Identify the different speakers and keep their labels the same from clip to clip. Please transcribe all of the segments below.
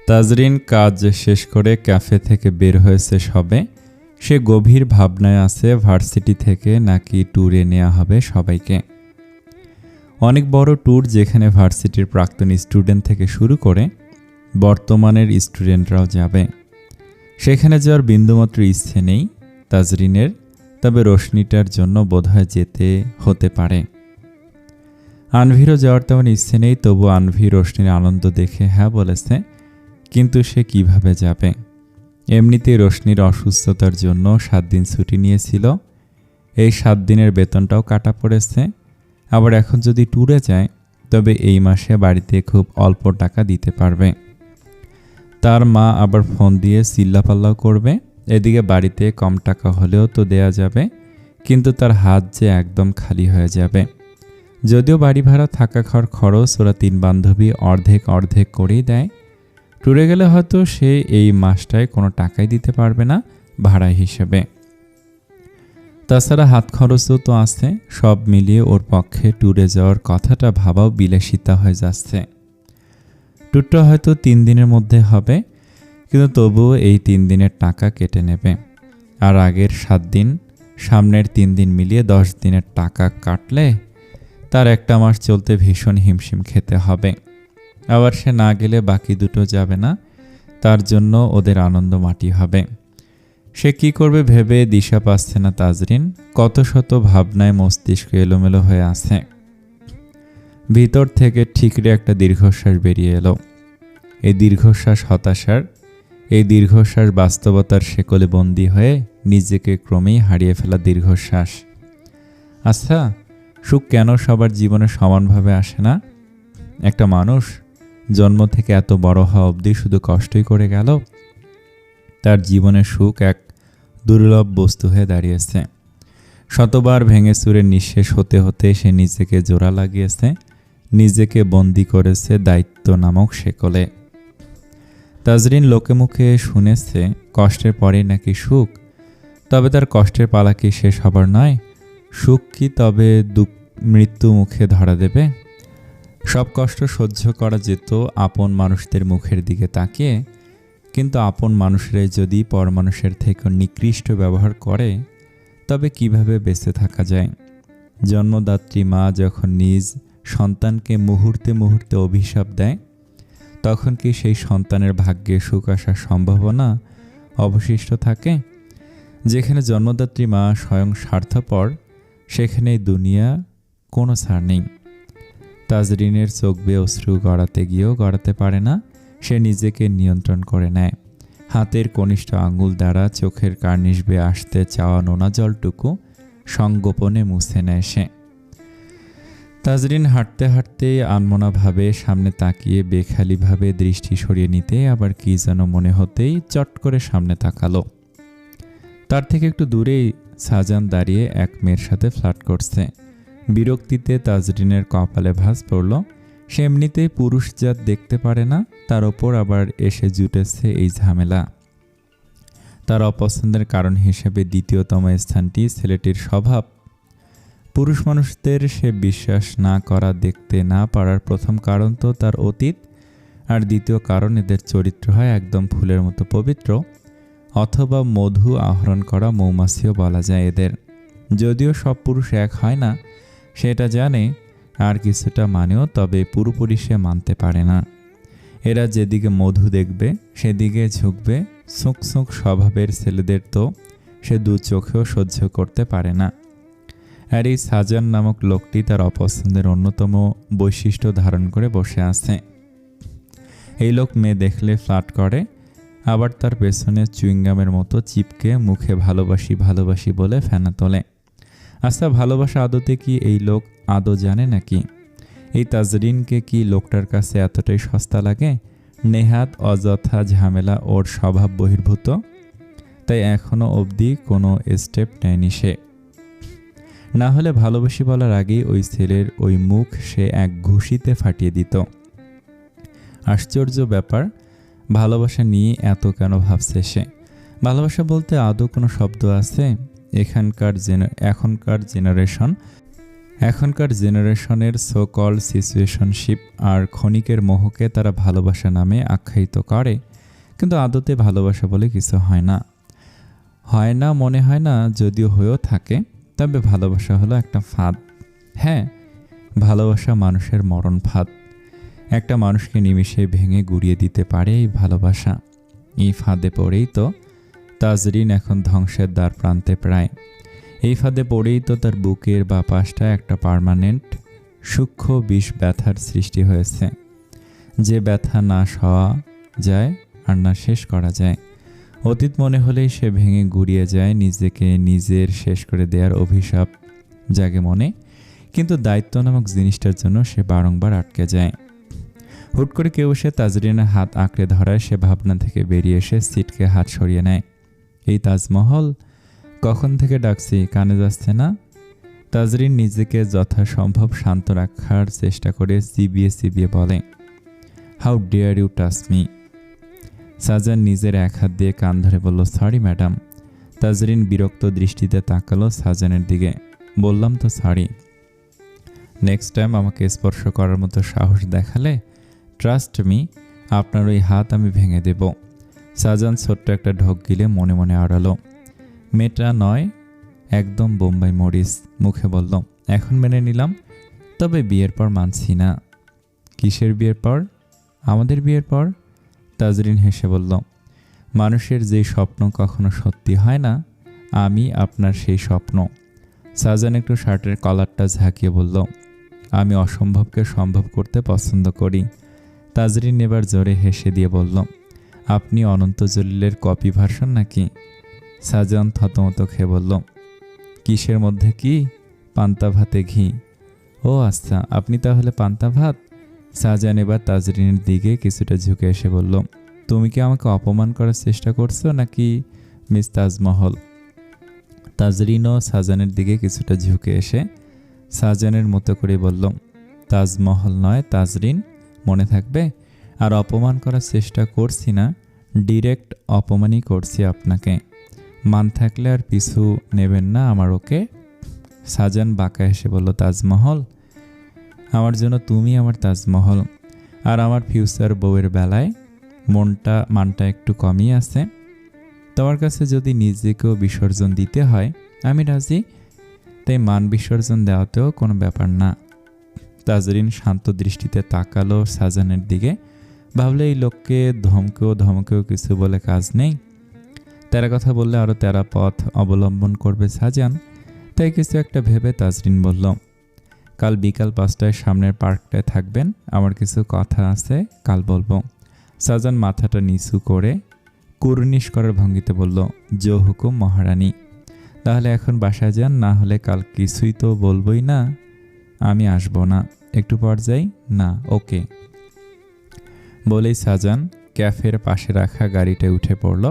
Speaker 1: তাজরিন কাজ শেষ করে ক্যাফে থেকে বের হয়েছে সবে। সে গভীর ভাবনায় আছে ভার্সিটি থেকে নাকি ট্যুরে নেওয়া হবে সবাইকে। অনেক বড় ট্যুর, যেখানে ভার্সিটির প্রাক্তন স্টুডেন্ট থেকে শুরু করে বর্তমানের স্টুডেন্টরাও যাবে। সেখানে যাওয়ার বিন্দুমাত্র ইচ্ছে নেই তাজরিনের, তবে রোশনিটার জন্য বোধহয় যেতে হতে পারে। আনভিরও যাওয়ার তেমন ইচ্ছে নেই, তবু আনভি রোশনির আনন্দ দেখে হ্যাঁ বলেছে, কিন্তু সে কিভাবে যাবে? এমনিতেই রোশনির অসুস্থতার জন্য 7 দিন ছুটি নিয়েছিল। এই 7 দিনের বেতনটাও কাটা পড়েছে। আবার এখন যদি ট্যুরে যায়, তবে এই মাসে বাড়িতে খুব অল্প টাকা দিতে পারবে। তার মা আবার ফোন দিয়ে চিল্লাপাল্লাও করবে। এদিকে বাড়িতে কম টাকা হলেও তো দেয়া যাবে, কিন্তু তার হাত যে একদম খালি হয়ে যাবে। যদিও বাড়ি ভাড়া, থাকা খাওয়ার খরচ ওরা 3 বান্ধবী অর্ধেক অর্ধেক করেই দেয়। ট্যুরে গেলে হয়তো সে এই মাসটায় কোনো টাকাই দিতে পারবে না ভাড়া হিসেবে। তাছাড়া হাত খরচও তো আছে। সব মিলিয়ে ওর পক্ষে ট্যুরে যাওয়ার কথাটা ভাবাও বিলাসিতা হয়ে যাচ্ছে। ট্যুরটা হয়তো 3 দিনের মধ্যে হবে, কিন্তু তবুও এই 3 দিনের টাকা কেটে নেবে। আর আগের 7 দিন, সামনের 3 দিন মিলিয়ে 10 দিনের টাকা কাটলে তার একটা মাস চলতে ভীষণ হিমশিম খেতে হবে। আবার সে না গেলে বাকি দুটো যাবে না, তার জন্য ওদের আনন্দ মাটি হবে। সে কি করবে ভেবে দিশা পাচ্ছে না তাজরিন। কত শত ভাবনায় মস্তিষ্ক এলোমেলো হয়ে আছে। ভিতর থেকে ঠিকরে একটা দীর্ঘশ্বাস বেরিয়ে এলো। এই দীর্ঘশ্বাস হতাশার, এই দীর্ঘশ্বাস বাস্তবতার শেকলে বন্দী হয়ে নিজেকে ক্রমেই হারিয়ে ফেলা দীর্ঘশ্বাস। আচ্ছা, সুখ কেন সবার জীবনে সমানভাবে আসে না? একটা মানুষ জন্ম থেকে এত বড় হওয়া অবধি শুধু কষ্টই করে গেল। তার জীবনের সুখ এক দুর্লভ বস্তু হয়ে দাঁড়িয়েছে। শতবার ভেঙে চুরে নিঃশেষ হতে হতে সে নিজেকে জোড়া লাগিয়েছে, নিজেকে বন্দি করেছে দায়িত্ব নামক শেকলে। তাজরিন লোকে মুখে শুনেছে কষ্টের পরে নাকি সুখ। তবে তার কষ্টের পালা কি শেষ হবার নয়? সুখ কি তবে মৃত্যু মুখে ধরা দেবে? সব কষ্ট সহ্য করা যেত আপন মানুষদের মুখের দিকে তাকিয়ে, কিন্তু আপন মানুষরাই যদি পর মানুষের থেকে নিকৃষ্ট ব্যবহার করে, তবে কিভাবে বেঁচে থাকা যায়? জন্মদাত্রী মা যখন নিজ সন্তানকে মুহূর্তে মুহূর্তে অভিশাপ দেয়, তখন কি সেই সন্তানের ভাগ্যে সুখ আসার সম্ভাবনা অবশিষ্ট থাকে? যেখানে জন্মদাত্রী মা স্বয়ং স্বার্থপর, সেখানে দুনিয়া কোনো ছাড় নেই। তাজরিনের চোখ বেয়ে অশ্রু গড়াতে গিয়েও গড়াতে পারে না। সে নিজেকে নিয়ন্ত্রণ করে নেয়। হাতের কনিষ্ঠ আঙুল দ্বারা চোখের কার্নিশ বেয়ে আসতে চাওয়া নোনা জলটুকু সংগোপনে মুছে নেয় সে। তাজরিন হাঁটতে হাঁটতে আনমনাভাবে সামনে তাকিয়ে বেখালিভাবে দৃষ্টি সরিয়ে নিতে আবার কি যেন মনে হতেই চট করে সামনে তাকালো। তার থেকে একটু দূরেই সাজান দাঁড়িয়ে এক মেয়ের সাথে ফ্লার্ট করছে। বিরক্তিতে তাজরিনের কপালে ভাঁজ পড়ল। সে এমনিতেই পুরুষ জাত দেখতে পারে না, তার ওপর আবার এসে জুটেছে এই ঝামেলা। তার অপছন্দের কারণ হিসেবে দ্বিতীয়তম স্থানটি ছেলেটির স্বভাব। পুরুষ মানুষদের সে বিশ্বাস না করা, দেখতে না পারার প্রথম কারণ তো তার অতীত, আর দ্বিতীয় কারণ এদের চরিত্র হয় একদম ফুলের মতো পবিত্র, অথবা মধু আহরণ করা মৌমাছিও বলা যায় এদের। যদিও সব পুরুষ এক হয় না, সেটা জানে, আর কিছুটা মানেও, তবে পুরোপুরি সে মানতে পারে না। এরা যেদিকে মধু দেখবে সেদিকে ঝুঁকবে। সুঁক সুঁক স্বভাবের ছেলেদের তো সে দু চোখেও সহ্য করতে পারে না। আর এই সাজান নামক লোকটি তার অপছন্দের অন্যতম বৈশিষ্ট্য ধারণ করে বসে আছে। এই লোক মেয়ে দেখলে ফ্লার্ট করে, আবার তার পেছনে চুইংগামের মতো চিপকে মুখে ভালোবাসি ভালোবাসি বলে ফেনা তোলে। আচ্ছা, ভালোবাসা আদতে কি এই লোক আদৌ জানে নাকি? এই তাজরিনকে কি লোকটার কাছে এতটাই সস্তা লাগে? নেহাত অযথা ঝামেলা ওর স্বভাব বহির্ভূত, তাই এখনো অবধি কোনো স্টেপ নেয়নি সে। না হলে ভালোবাসি বলার আগেই ওই ছেলের ওই মুখ সে এক ঘুষিতে ফাটিয়ে দিত। আশ্চর্য ব্যাপার, ভালোবাসা নিয়ে এত কেন ভাবছে সে? ভালোবাসা বলতে আদৌ কোনো শব্দ আছে? এখনকার জেনারেশন এখনকার জেনারেশনের সো কল সিচুয়েশনশিপ আর ক্ষণিকের মোহকে তারা ভালোবাসা নামে আখ্যায়িত করে, কিন্তু আদতে ভালোবাসা বলে কিছু হয় না মনে হয় না, যদিও হয়েও থাকে, তবে ভালোবাসা হলো একটা ফাঁদ। হ্যাঁ, ভালোবাসা মানুষের মরণ ফাঁদ। একটা মানুষকে নিমিষে ভেঙে গুড়িয়ে দিতে পারে এই ভালোবাসা। এই ফাঁদে পড়েই তো তাজরিন এখন ধ্বংসের দ্বার প্রান্তে প্রায়। এই ফাঁদে পড়েই তো তার বুকের বা পাশটা একটা পার্মানেন্ট সূক্ষ্ম বিষ ব্যথার সৃষ্টি হয়েছে, যে ব্যথা না সওয়া যায় আর না শেষ করা যায়। অতীত মনে হলেই সে ভেঙে গুড়িয়ে যায়, নিজেকে নিজের শেষ করে দেওয়ার অভিশাপ জাগে মনে, কিন্তু দায়িত্ব নামক জিনিসটার জন্য সে বারংবার আটকে যায়। হুট করে কেউ সে তাজরিনের হাত আঁকড়ে ধরায় সে ভাবনা থেকে বেরিয়ে এসে সিটকে হাত সরিয়ে নেয়। এই তাজমহল, কখন থেকে ডাকছি, কানে যাচ্ছে না? তাজরিন নিজেকে যথাসম্ভব শান্ত রাখার চেষ্টা করে চিবিয়ে বলে, how dare you touch me. সাজান নিজের এক হাত দিয়ে কান ধরে বলল, সরি ম্যাডাম। তাজরিন বিরক্ত দৃষ্টিতে তাকালো সাজানের দিকে। বললাম তো সরি। নেক্সট টাইম আমাকে স্পর্শ করার মতো সাহস দেখালে ট্রাস্ট মি, আপনার ওই হাত আমি ভেঙে দেব। সাজান ছোট্ট একটা ঢোক গিলে মনে মনে আড়ালো। মেয়েটা নয়, একদম বোম্বাই মরিস। মুখে বলল, এখন মেনে নিলাম, তবে বিয়ের পর মানছি না। কিসের বিয়ের পর? আমাদের বিয়ের পর। তাজরিন হেসে বলল, মানুষের যেই স্বপ্ন কখনো সত্যি হয় না, আমি আপনার সেই স্বপ্ন। সাজান একটু শার্টের কলারটা ঝাঁকিয়ে বলল, আমি অসম্ভবকে সম্ভব করতে পছন্দ করি। তাজরিন এবার জোরে হেসে দিয়ে বলল, আপনি অনন্ত জলিলের কপি ভার্সন নাকি? সাজান থতমত খেয়ে বলল, কিসের মধ্যে কি? পান্তা ভাতে ঘি। ও আচ্ছা, আপনি তাহলে পান্তা ভাত। সাজান এবার তাজরিনের দিকে কিছুটা ঝুঁকে এসে বলল, তুমি কি আমাকে অপমান করার চেষ্টা করছো নাকি মিস তাজমহল? তাজরিনও সাজানের দিকে কিছুটা ঝুঁকে এসে সাজানের মতো করে বলল, তাজমহল নয় তাজরিন, মনে থাকবে। আর অপমান করার চেষ্টা করছি না, ডিরেক্ট অপমানই করছি আপনাকে। মান থাকলে আর পিছু নেবেন না আমার, ওকে? সাজান বাঁকা হেসে বলল, তাজমহল? আমার জন্য তুমি আমার তাজমহল। আর আমার ফিউচার বউয়ের বেলায় মানটা একটু কমই আছে। তোমার কাছে যদি নিজেকেও বিসর্জন দিতে হয় আমি রাজি, তাই মান বিসর্জন দেওয়াতেও কোনো ব্যাপার না। তাজরিন শান্ত দৃষ্টিতে তাকালো সাজানের দিকে। ভাবলে এই লোককে ধমকেও কিছু বলে কাজ নেই। তেরা কথা বললে আরও তেরা পথ অবলম্বন করবে সাজান, তাই কিছু একটা ভেবে তাজরিন বলল, কাল বিকাল 5টায় সামনের পার্কটায় থাকবেন, আমার কিছু কথা আছে, কাল বলবো। সাজান মাথাটা নিচু করে কুর্নিশ করার ভঙ্গিতে বলল, জো হুকুম মহারানী। তাহলে এখন বাসায় যান, না হলে কাল কিছুই তো বলবই না। আমি আসবো না, একটু পর যাই। না, ওকে। বলেই সাজান ক্যাফের পাশে রাখা গাড়িটায় উঠে পড়ল।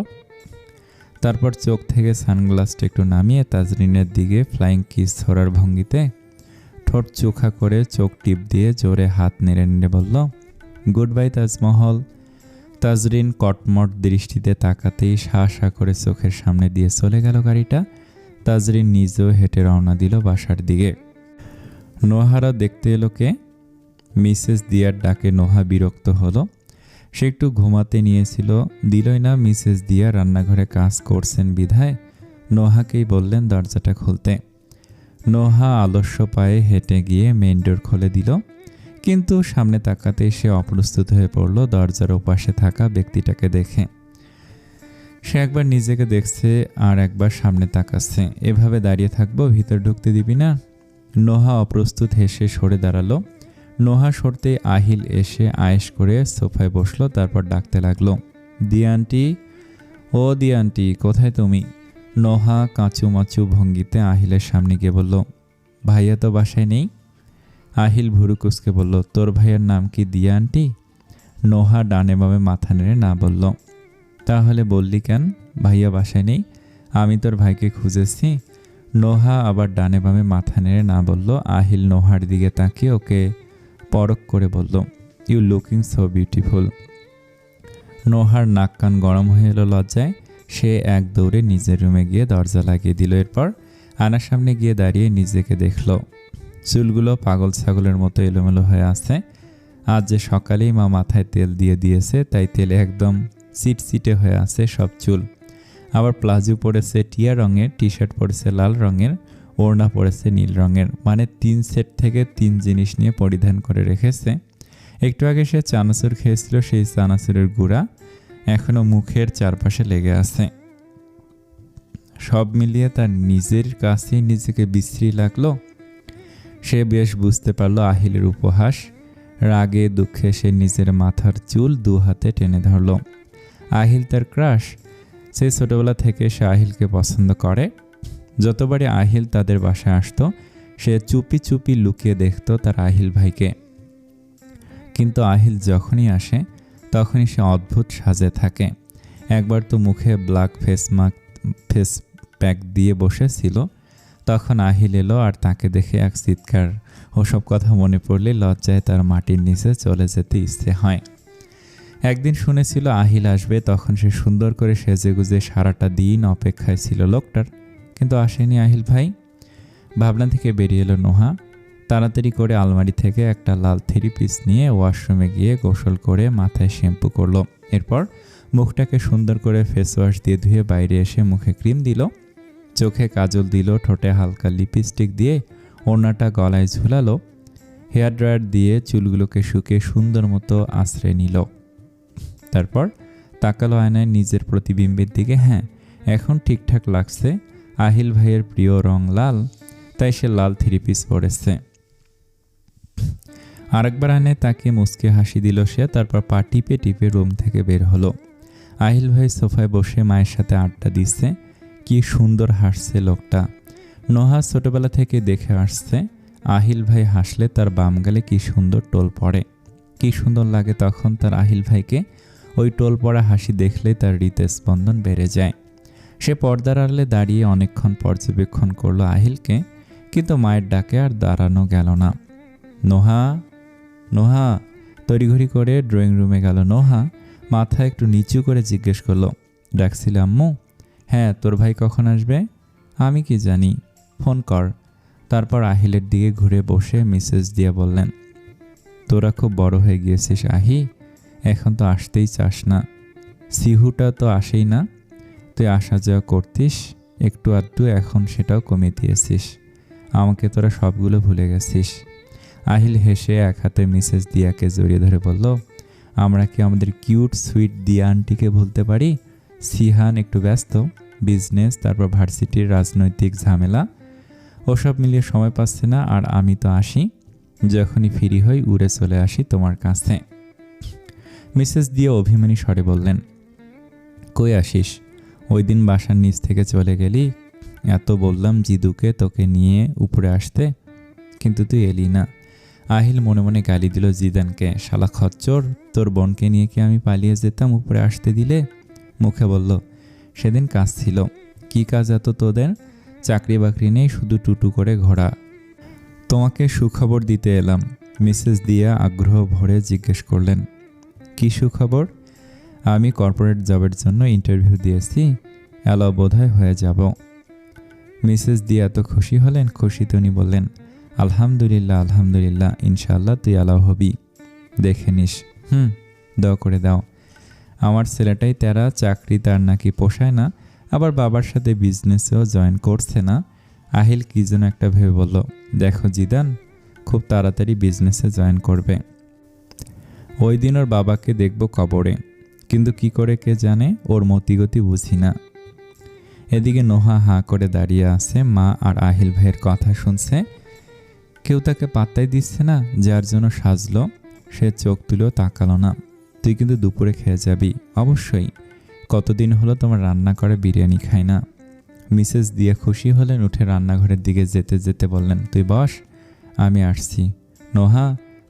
Speaker 1: তারপর চোখ থেকে সানগ্লাসটা একটু নামিয়ে তাজরিনের দিকে ফ্লাইং কিস ধরার ভঙ্গিতে ঠোঁট চোখা করে চোখ টিপ দিয়ে জোরে হাত নেড়ে বলল, গুড বাই তাজমহল। তাজরিন কটমট দৃষ্টিতে তাকাতেই শা করে চোখের সামনে দিয়ে চলে গেল গাড়িটা। তাজরিন নিজেও হেঁটে রওনা দিল বাসার দিকে। নোহারা দেখতে এলো কে? মিসেস দিয়ার ডাকে নোহা বিরক্ত হলো। সে একটু ঘুমাতে নিয়েছিল, দিলই না। মিসেস দিয়া রান্নাঘরে কাজ করছেন বিধায় নোহাকেই বললেন দরজাটা খুলতে। নোহা আলস্য পায়ে হেঁটে গিয়ে মেইন ডোর খুলে দিল, কিন্তু সামনে তাকাতেই সে অপ্রস্তুত হয়ে পড়ল দরজার ওপাশে থাকা ব্যক্তিটাকে দেখে। সে একবার নিজেকে দেখছে আর একবার সামনে তাকাচ্ছে। এভাবে দাঁড়িয়ে থাকবো, ভিতর ঢুকতে দিবি না? নোহা অপ্রস্তুত হেসে সরে দাঁড়ালো। নোহা সরতেই আহিল এসে আয়েশ করে সোফায় বসলো, তারপর ডাকতে লাগলো, দিয়া আন্টি, ও দিয়া আন্টি, কোথায় তুমি? নোহা কাঁচুমাচু ভঙ্গিতে আহিলের সামনে গিয়ে বলল, ভাইয়া তো বাসায় নেই। আহিল ভুরু কুচকে বলল, তোর ভাইয়ের নাম কি দিয়া আন্টি? নোহা ডানে বামে মাথা নেড়ে না বলল। তাহলে বললি কেন ভাইয়া বাসায় নেই? আমি তোর ভাইকে খুঁজেছি। নোহা আবার ডানে বামে মাথা নেড়ে না বলল। আহিল নোহার দিকে তাকিয়ে ওকে পরখ করে বলল, ইউ লুকিং সো বিউটিফুল। নোহার নাক কান গরম হয়ে এলো লজ্জায়। সে এক দৌড়ে নিজের রুমে গিয়ে দরজা লাগিয়ে দিল। এরপর আয়নার সামনে গিয়ে দাঁড়িয়ে নিজেকে দেখল। চুলগুলো পাগল ছাগলের মতো এলোমেলো হয়ে আছে। আজ যে সকালেই মা মাথায় তেল দিয়ে দিয়েছে, তাই তেলে একদম চিটচিটে হয়ে আছে সব চুল। আবার প্লাজো পরেছে টিয়া রঙের, টি শার্ট পরেছে লাল রঙের, ওড়না পরেছে নীল রঙের, মানে 3 সেট থেকে 3 জিনিস নিয়ে পরিধান করে রেখেছে। একটু আগে সে চানাচুর খেয়েছিল, সেই চানাচুরের গুঁড়া এখনো মুখের চারপাশে লেগে আছে। সব মিলিয়ে তার নিজের কাছেই নিজেকে বিশ্রী লাগলো। সে বেশ বুঝতে পারল আহিলের উপহাস। রাগে দুঃখে সে নিজের মাথার চুল 2 হাতে টেনে ধরল। আহিল তার ক্রাশ। সেই ছোটবেলা থেকে সে আহিলকে পছন্দ করে। যতবারই আহিল তাদের বাসায় আসতো, সে চুপি চুপি লুকিয়ে দেখত তার আহিল ভাইকে। কিন্তু আহিল যখনই আসে তখনই সে অদ্ভুত সাজে থাকে। একবার তো মুখে ব্ল্যাক ফেস প্যাক দিয়ে বসেছিল। তখন আহিল এলো আর তাকে দেখে এক চিৎকার। ওসব কথা মনে পড়লে লজ্জায় তার মাটির নিচে চলে যেতে ইচ্ছে হয়। একদিন শুনেছিল আহিল আসবে, তখন সে সুন্দর করে সেজেগুজে সারাটা দিন অপেক্ষায় ছিল লোকটার, কিন্তু আসেনি আহিল ভাই। ভাবনা থেকে বেরিয়ে এলো নোহা। তাড়াতাড়ি করে আলমারি থেকে একটা লাল 3 পিস নিয়ে ওয়াশরুমে গিয়ে গোসল করে মাথায় শ্যাম্পু করলো। এরপর মুখটাকে সুন্দর করে ফেস ওয়াশ দিয়ে ধুয়ে বাইরে এসে মুখে ক্রিম দিল, চোখে কাজল দিল, ঠোঁটে হালকা লিপস্টিক দিয়ে ওড়নাটা গলায় ঝুলালো, হেয়ার ড্রায়ার দিয়ে চুলগুলোকে শুকিয়ে সুন্দর মতো আশ্রে নিল। তারপর তাকালো আয়নায় নিজের প্রতিবিম্বের দিকে। হ্যাঁ, এখন ঠিকঠাক লাগছে। আহিল ভাইয়ের প্রিয় রং লাল, তাই সে লাল 3 পিস পরেছে। আরেকবার আয়নায় তাকে মুচকে হাসি দিল সে। তারপর পা টিপে টিপে রুম থেকে বের হলো। আহিল ভাই সোফায় বসে মায়ের সাথে আড্ডা দিচ্ছে। কি সুন্দর হাসছে লোকটা। নোহা ছোটবেলা থেকে দেখে আসছে আহিল ভাই হাসলে তার বাম গালে কি সুন্দর টোল পড়ে। কি সুন্দর লাগে তখন তার আহিল ভাইকে। ওই টোল পড়া হাসি দেখলে তার হৃদস্পন্দন বেড়ে যায়। সে পর্দার আড়ালে দাঁড়িয়ে অনেকক্ষণ পর্যবেক্ষণ করলো আহিলকে, কিন্তু মায়ের ডাকে আর দাঁড়ানো গেল না। নোহা, নোহা তড়িঘড়ি করে ড্রয়িং রুমে গেল। নোহা মাথা একটু নিচু করে জিজ্ঞেস করলো, ডাকছিলে আম্মু? হ্যাঁ, তোর ভাই কখন আসবে? আমি কি জানি, ফোন কর। তারপর আহিলের দিকে ঘুরে বসে মেসেজ দিয়ে বললেন, তোরা খুব বড় হয়ে গিয়েছিস আহি, এখন তো আসতেই চাস না। সিহুটা তো আসেই না, তুই আসা যাওয়া করতিস একটু আধটু, এখন সেটাও কমিয়ে দিয়েছিস। আমাকে তোরা সবগুলো ভুলে গেছিস। আহিল হেসে এক হাতে মিসেস দিয়াকে জড়িয়ে ধরে বলল, আমরা কি আমাদের কিউট সুইট দিয়া আন্টিকে ভুলতে পারি? সিহান একটু ব্যস্ত, বিজনেস, তারপর ভার্সিটির রাজনৈতিক ঝামেলা, ওসব মিলিয়ে সময় পাচ্ছে না। আর আমি তো আসি, যখনই ফ্রি হই উড়ে চলে আসি তোমার কাছে। মিসেস দিয়া অভিমানী স্বরে বললেন, কই আসিস? ওই দিন বাসার নিচ থেকে চলে গেলি। এত বললাম জিদুকে তোকে নিয়ে উপরে আসতে, কিন্তু তুই এলি না। আহিল মনে মনে গালি দিল জিদানকে, শালা খচ্চর, তোর বোনকে নিয়ে কি আমি পালিয়ে যেতাম উপরে আসতে দিলে? মুখে বলল, সেদিন কাজ ছিল। কি কাজ এত তোদের? চাকরি বাকরি নেই, শুধু টুটু করে ঘোরা। তোমাকে সুখবর দিতে এলাম। মিসেস দিয়া আগ্রহ ভরে জিজ্ঞেস করলেন, কি সুখবর? আমি কর্পোরেট জবের জন্য ইন্টারভিউ দিয়েছি, অ্যালাও বোধহয় হয়ে যাব। মিসেস দিয়া এত খুশি হলেন, খুশিতে উনি বললেন, আলহামদুলিল্লাহ আলহামদুলিল্লাহ, ইনশাআল্লাহ তুই অ্যালাও হবি। দেখে নিস। দোয়া করে দাও। আমার ছেলেটাই তেরা, চাকরি তার নাকি পোষায় না, আবার বাবার সাথে বিজনেসেও জয়েন করছে না। আহিল কি যেন একটা ভেবে বলল, দেখো জিদান, খুব তাড়াতাড়ি বিজনেসে জয়েন করবে। ওই দিন ওর বাবাকে দেখব কবরে, কিন্তু কি করে কে জানে, ওর মতিগতি বুঝি না। এদিকে নোহা হাঁ করে দাঁড়িয়ে আছে, মা আর আহিল ভাইয়ের কথা শুনছে। কেউ তাকে পাত্তাই দিচ্ছে না, যার জন্য সাজলো সে চোখ তুলেও তাকালো না। তুই কিন্তু দুপুরে খেয়ে যাবি অবশ্যই, কতদিন হলো তোমার রান্না করে বিরিয়ানি খাই না। মিসেস দিয়া খুশি হলেন, উঠে রান্নাঘরের দিকে যেতে যেতে বললেন, তুই বস, আমি আসছি। নোহা,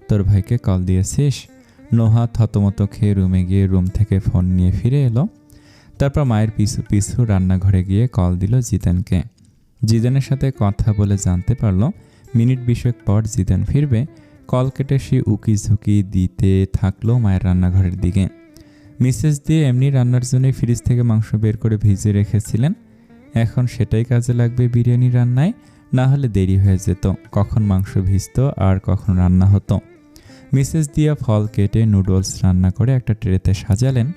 Speaker 1: তোর ভাইকে কল দিয়েছিস? নোহা থতমত খেয়ে রুমে গিয়ে রুম থেকে ফোন নিয়ে ফিরে এলো। তারপর মায়ের পিছু পিছু রান্নাঘরে গিয়ে কল দিল জিদানকে। জিদানের সাথে কথা বলে জানতে পারলো মিনিট 20 পর জিদান ফিরবে। কল কেটে সে উকি ঝুঁকি দিতে থাকলো মায়ের রান্নাঘরের দিকে। মিসেস দিয়ে এমনি রান্নার জন্য ফ্রিজ থেকে মাংস বের করে ভিজিয়ে রেখেছিলেন, এখন সেটাই কাজে লাগবে বিরিয়ানি রান্নায়। না হলে দেরি হয়ে যেত, কখন মাংস ভিজত আর কখন রান্না হতো। মিসেস দিয়া ফল কেটে নুডলস রান্না করে একটা ট্রেতে সাজালেন,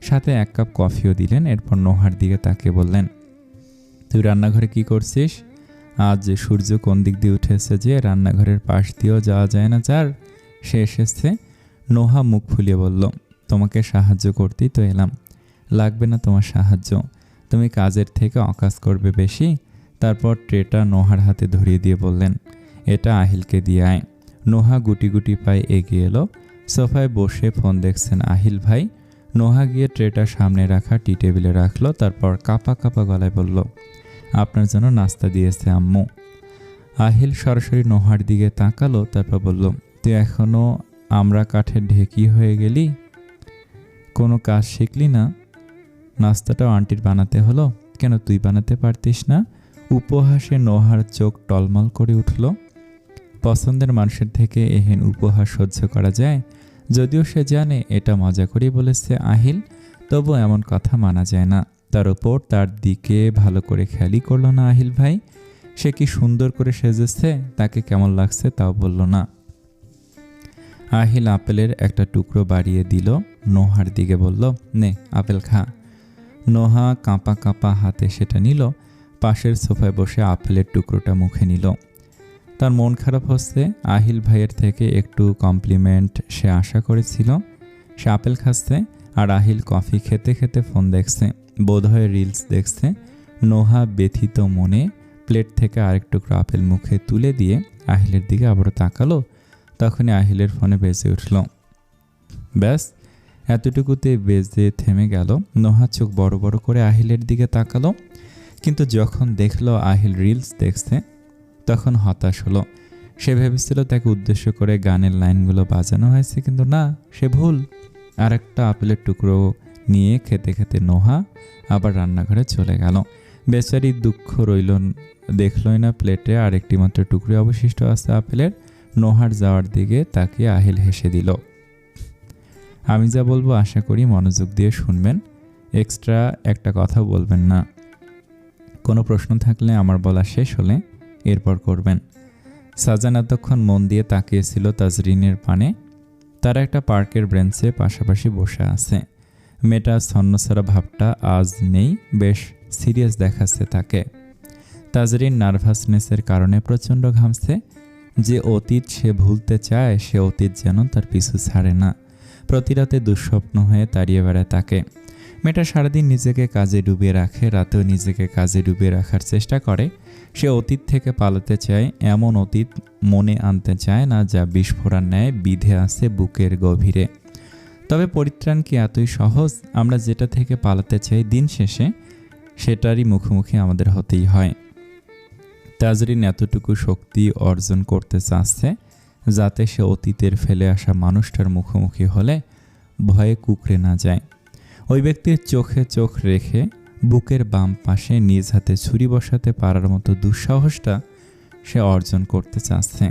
Speaker 1: সাথে 1 কাপ কফিও দিলেন। এরপর নোহার দিকে তাকিয়ে বললেন, তুই রান্নাঘরে কি করছিস? আজ সূর্য কোন দিক দিয়ে উঠেছে যে রান্নাঘরের পাশ দিয়েও যাওয়া যায় না যার, সে এসেছে। নোহা মুখ ফুলিয়ে বলল, তোমাকে সাহায্য করতেই তো এলাম। লাগবে না তোমার সাহায্য, তুমি কাজের থেকে অকাজ করবে বেশি। তারপর ট্রেটা নোহার হাতে ধরিয়ে দিয়ে বললেন, এটা আহিলকে দিয়ে আয়। নোহা গুটি গুটি পায়ে এগিয়ে এলো। সোফায় বসে ফোন দেখছেন আহিল ভাই। নোহা গিয়ে ট্রেটা সামনে রাখা টি টেবিলে রাখলো। তারপর কাঁপা কাঁপা গলায় বলল, আপনার জন্য নাস্তা দিয়েছে আম্মু। আহিল সরাসরি নোহার দিকে তাকালো, তারপর বলল, তুই এখনও আমরা কাঠের ঢেকি হয়ে গেলি? কোনো কাজ শিখলি না? নাস্তাটাও আন্টির বানাতে হলো কেন? তুই বানাতে পারতিস না? উপহাসে নোহার চোখ টলমল করে উঠল। পছন্দের মানুষের থেকে এহেন উপহাস সহ্য করা যায়? যদিও সে জানে এটা মজা করেই বলেছে আহিল, তবু এমন কথা মানা যায় না। তার উপর তার দিকে ভালো করে খেয়ালই করল না আহিল ভাই। সে কি সুন্দর করে সেজেছে, তাকে কেমন লাগছে তাও বলল না। আহিল আপেলের একটা টুকরো বাড়িয়ে দিল, নোহার দিকে বলল, নে আপেল খা। নোহা কাঁপা কাঁপা হাতে সেটা নিল, পাশের সোফায় বসে আপেলের টুকরোটা মুখে নিল। তার মন খারাপ হচ্ছে। আহিল ভাইয়ের থেকে একটু কমপ্লিমেন্ট সে আশা করেছিল। সে আপেল খাচ্ছে আর আহিল কফি খেতে খেতে ফোন দেখছে, বোধহয় রিলস দেখছে। নোহা ব্যথিত মনে প্লেট থেকে আরেক টুকরো আপেল মুখে তুলে দিয়ে আহিলের দিকে আবারও তাকালো। তখনই আহিলের ফোনে বেজে উঠল। ব্যাস, এতটুকুতে বেজে থেমে গেল। নোহা চোখ বড় বড় করে আহিলের দিকে তাকালো, কিন্তু যখন দেখলো আহিল রিলস দেখছে তখন হতাশ হলো। সে ভেবেছিল তাকে উদ্দেশ্য করে গানের লাইনগুলো বাজানো হয়েছে, কিন্তু না, সে ভুল। আর একটা আপেলের টুকরো নিয়ে খেতে খেতে নোহা আবার রান্নাঘরে চলে গেল। বেচারি দুঃখ রইল, দেখলই না প্লেটে আরেকটি মাত্র টুকরো অবশিষ্ট আছে আপেলের। নোহার যাওয়ার দিকে তাকিয়ে আহিল হেসে দিল। আমি যা বলবো আশা করি মনোযোগ দিয়ে শুনবেন, এক্সট্রা একটা কথা বলবেন না। কোনো প্রশ্ন থাকলে আমার বলা শেষ হলে এরপর করবেন। সাজান এতক্ষণ মন দিয়ে তাকিয়েছিল তাজরিনের পানে। তারা একটা পার্কের বেঞ্চে পাশাপাশি বসে আছে। মেয়েটা ছন্নছাড়া ভাবটা আজ নেই, বেশ সিরিয়াস দেখাচ্ছে তাকে। তাজরিন নার্ভাসনেসের কারণে প্রচণ্ড ঘামছে। যে অতীত সে ভুলতে চায়, সে অতীত যেন তার পিছু ছাড়ে না। প্রতি রাতে দুঃস্বপ্ন হয়ে তাড়িয়ে বেড়ায় তাকে। মেয়েটা সারাদিন নিজেকে কাজে ডুবিয়ে রাখে, রাতেও নিজেকে কাজে ডুবিয়ে রাখার চেষ্টা করে। সে অতীত থেকে পালাতে চায়, এমন অতীত মনে আনতে চায় না যা বিস্ফোরণ ন্যায় বিধে আছে বুকের গভীরে। তবে পরিত্রাণ কি এতই সহজ? আমরা যেটা থেকে পালাতে চাই দিন শেষে সেটারই মুখোমুখি আমাদের হতেই হয়। তাজরিন এতটুকু শক্তি অর্জন করতে চাচ্ছে যাতে সে অতীতের ফেলে আসা মানুষটার মুখোমুখি হলে ভয়ে কুঁকড়ে না যায়। ওই ব্যক্তির চোখে চোখ রেখে বুকের বাম পাশে নিজ হাতে ছুরি বসাতে পারার মতো দুঃসাহসটা সে অর্জন করতে চাচ্ছে।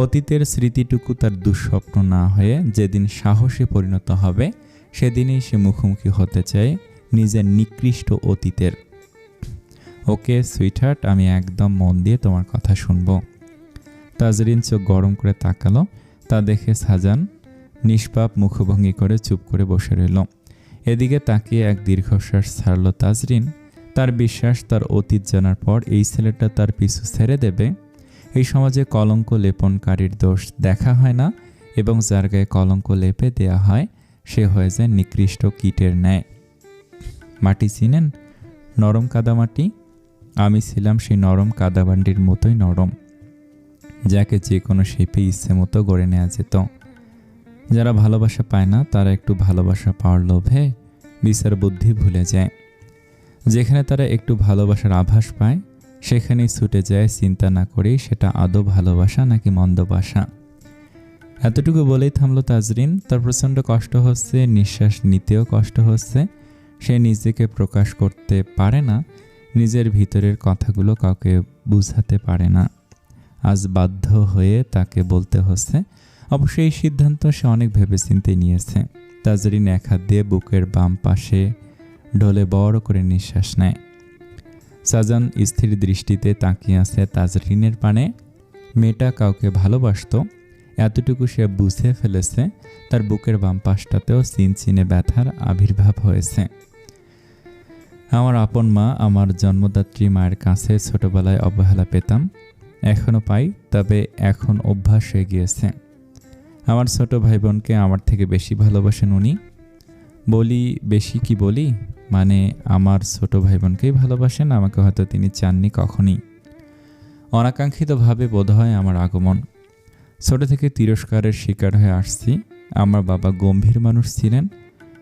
Speaker 1: অতীতের স্মৃতিটুকু তার দুঃস্বপ্ন না হয়ে যেদিন সাহসে পরিণত হবে, সেদিনই সে মুখোমুখি হতে চায় নিজের নিকৃষ্ট অতীতের। ওকে সুইটহার্ট, আমি একদম মন দিয়ে তোমার কথা শুনব। তাজরিন চোখ গরম করে তাকালো। তা দেখে সাজান নিষ্পাপ মুখভঙ্গি করে চুপ করে বসে রইল। এদিকে তাকিয়ে এক দীর্ঘশ্বাস ছাড়ল তাজরিন। তার বিশ্বাস তার অতীত জানার পর এই ছেলেটা তার পিছু ছেড়ে দেবে। এই সমাজে কলঙ্ক লেপনকারীর দোষ দেখা হয় না, এবং যার গায়ে কলঙ্ক লেপে দেয়া হয় সে হয়ে যায় নিকৃষ্ট কীটের ন্যায়। মাটি চিনেন? নরম কাদামাটি। আমি ছিলাম সেই নরম কাদাবান্ডির মতোই নরম, যাকে যে কোনো শেপে ইচ্ছে মতো গড়ে নেওয়া যেত। যারা ভালোবাসা পায় না তারা একটু ভালোবাসা পাওয়ার লোভে বিচার বুদ্ধি ভুলে যায়। যেখানে তারা একটু ভালোবাসার আভাস পায় সেখানেই ছুটে যায়, চিন্তা না করেই সেটা আদৌ ভালোবাসা নাকি মন্দবাসা। এতটুকু বলেই থামলো তাজরিন। তার প্রচণ্ড কষ্ট হচ্ছে, নিঃশ্বাস নিতেও কষ্ট হচ্ছে। সে নিজেকে প্রকাশ করতে পারে না, নিজের ভিতরের কথাগুলো কাউকে বুঝাতে পারে না। আজ বাধ্য হয়ে তাকে বলতে হচ্ছে। অবশ্য এই সিদ্ধান্ত সে অনেক ভেবেচিন্তে নিয়েছে। তাজরিন এক হাত দিয়ে বুকের বাম পাশে ঢলে বড় করে নিঃশ্বাস নেয়। সাজান স্থির দৃষ্টিতে তাকিয়ে আছে তাজরিনের পানে। মেয়েটা কাউকে ভালোবাসত, এতটুকু সে বুঝে ফেলেছে। তার বুকের বাম পাশটাতেও চিনচিনে ব্যথার আবির্ভাব হয়েছে। আমার আপন মা, আমার জন্মদাত্রী মায়ের কাছে ছোটবেলায় অবহেলা পেতাম, এখনও পাই, তবে এখন অভ্যাস হয়ে গিয়েছে। আমার ছোট ভাই বোনকে আমার থেকে বেশি ভালোবাসেন উনি। বেশি কি বলি, মানে আমার ছোট ভাই বোনকেই ভালোবাসেন, আমাকে হয়তো তিনি চাননি কখনই। অনাকাঙ্ক্ষিতভাবে বোধহয় আমার আগমন। ছোট থেকে তিরস্কারের শিকার হয়ে আসছি। আমার বাবা গম্ভীর মানুষ ছিলেন,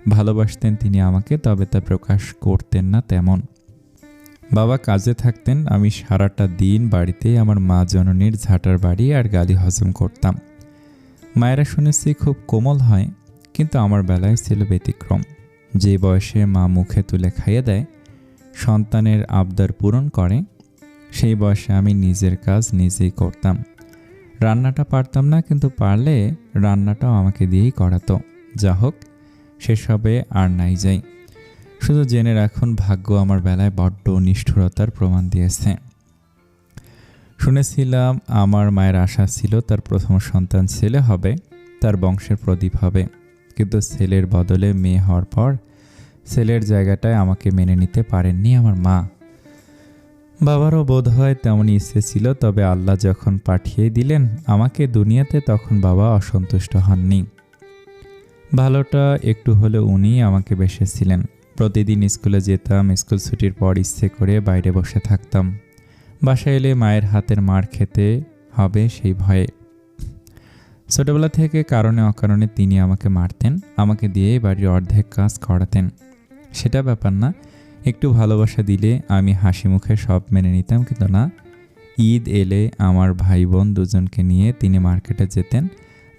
Speaker 1: ভালোবাসতেন তিনি আমাকে, তবে তা প্রকাশ করতেন না তেমন। বাবা কাজে থাকতেন, আমি সারাটা দিন বাড়িতেই আমার মা জননীর ঝাঁটার বাড়ি আর গালি হজম করতাম। মায়েরা শুনেছি খুব কোমল হয়, কিন্তু আমার বেলায় ছিল ব্যতিক্রম। যে বয়সে মা মুখে তুলে খাইয়ে দেয়, সন্তানের আবদার পূরণ করে, সেই বয়সে আমি নিজের কাজ নিজেই করতাম। রান্নাটা পারতাম না, কিন্তু পারলে রান্নাটাও আমাকে দিয়েই করাতো। যা হোক, সেসবে আর নাই যাই। শুধু জেনে রাখুন, ভাগ্য আমার বেলায় বড্ড নিষ্ঠুরতার প্রমাণ দিয়েছে। শুনেছিলাম আমার মায়ের আশা ছিল তার প্রথম সন্তান ছেলে হবে, তার বংশের প্রদীপ হবে। কিন্তু ছেলের বদলে মেয়ে হওয়ার পর ছেলের জায়গাটায় আমাকে মেনে নিতে পারেননি আমার মা। বাবারও বোধ হয় তেমনই ইচ্ছে ছিল, তবে আল্লাহ যখন পাঠিয়ে দিলেন আমাকে দুনিয়াতে, তখন বাবা অসন্তুষ্ট হননি। ভালোটা একটু হলে উনি আমাকে বেসেছিলেন। প্রতিদিন স্কুলে যেতাম, স্কুল ছুটির পর ইচ্ছে করে বাইরে বসে থাকতাম। বাসায় এলে মায়ের হাতের মার খেতে হবে সেই ভয়ে। ছোটবেলা থেকে কারণে অকারণে তিনি আমাকে মারতেন, আমাকে দিয়ে বাড়ির অর্ধেক কাজ করাতেন। সেটা ব্যাপার না, একটু ভালোবাসা দিলে আমি হাসি মুখে সব মেনে নিতাম, কিন্তু না। ঈদ এলে আমার ভাই বোন দুজনকে নিয়ে তিনি মার্কেটে যেতেন,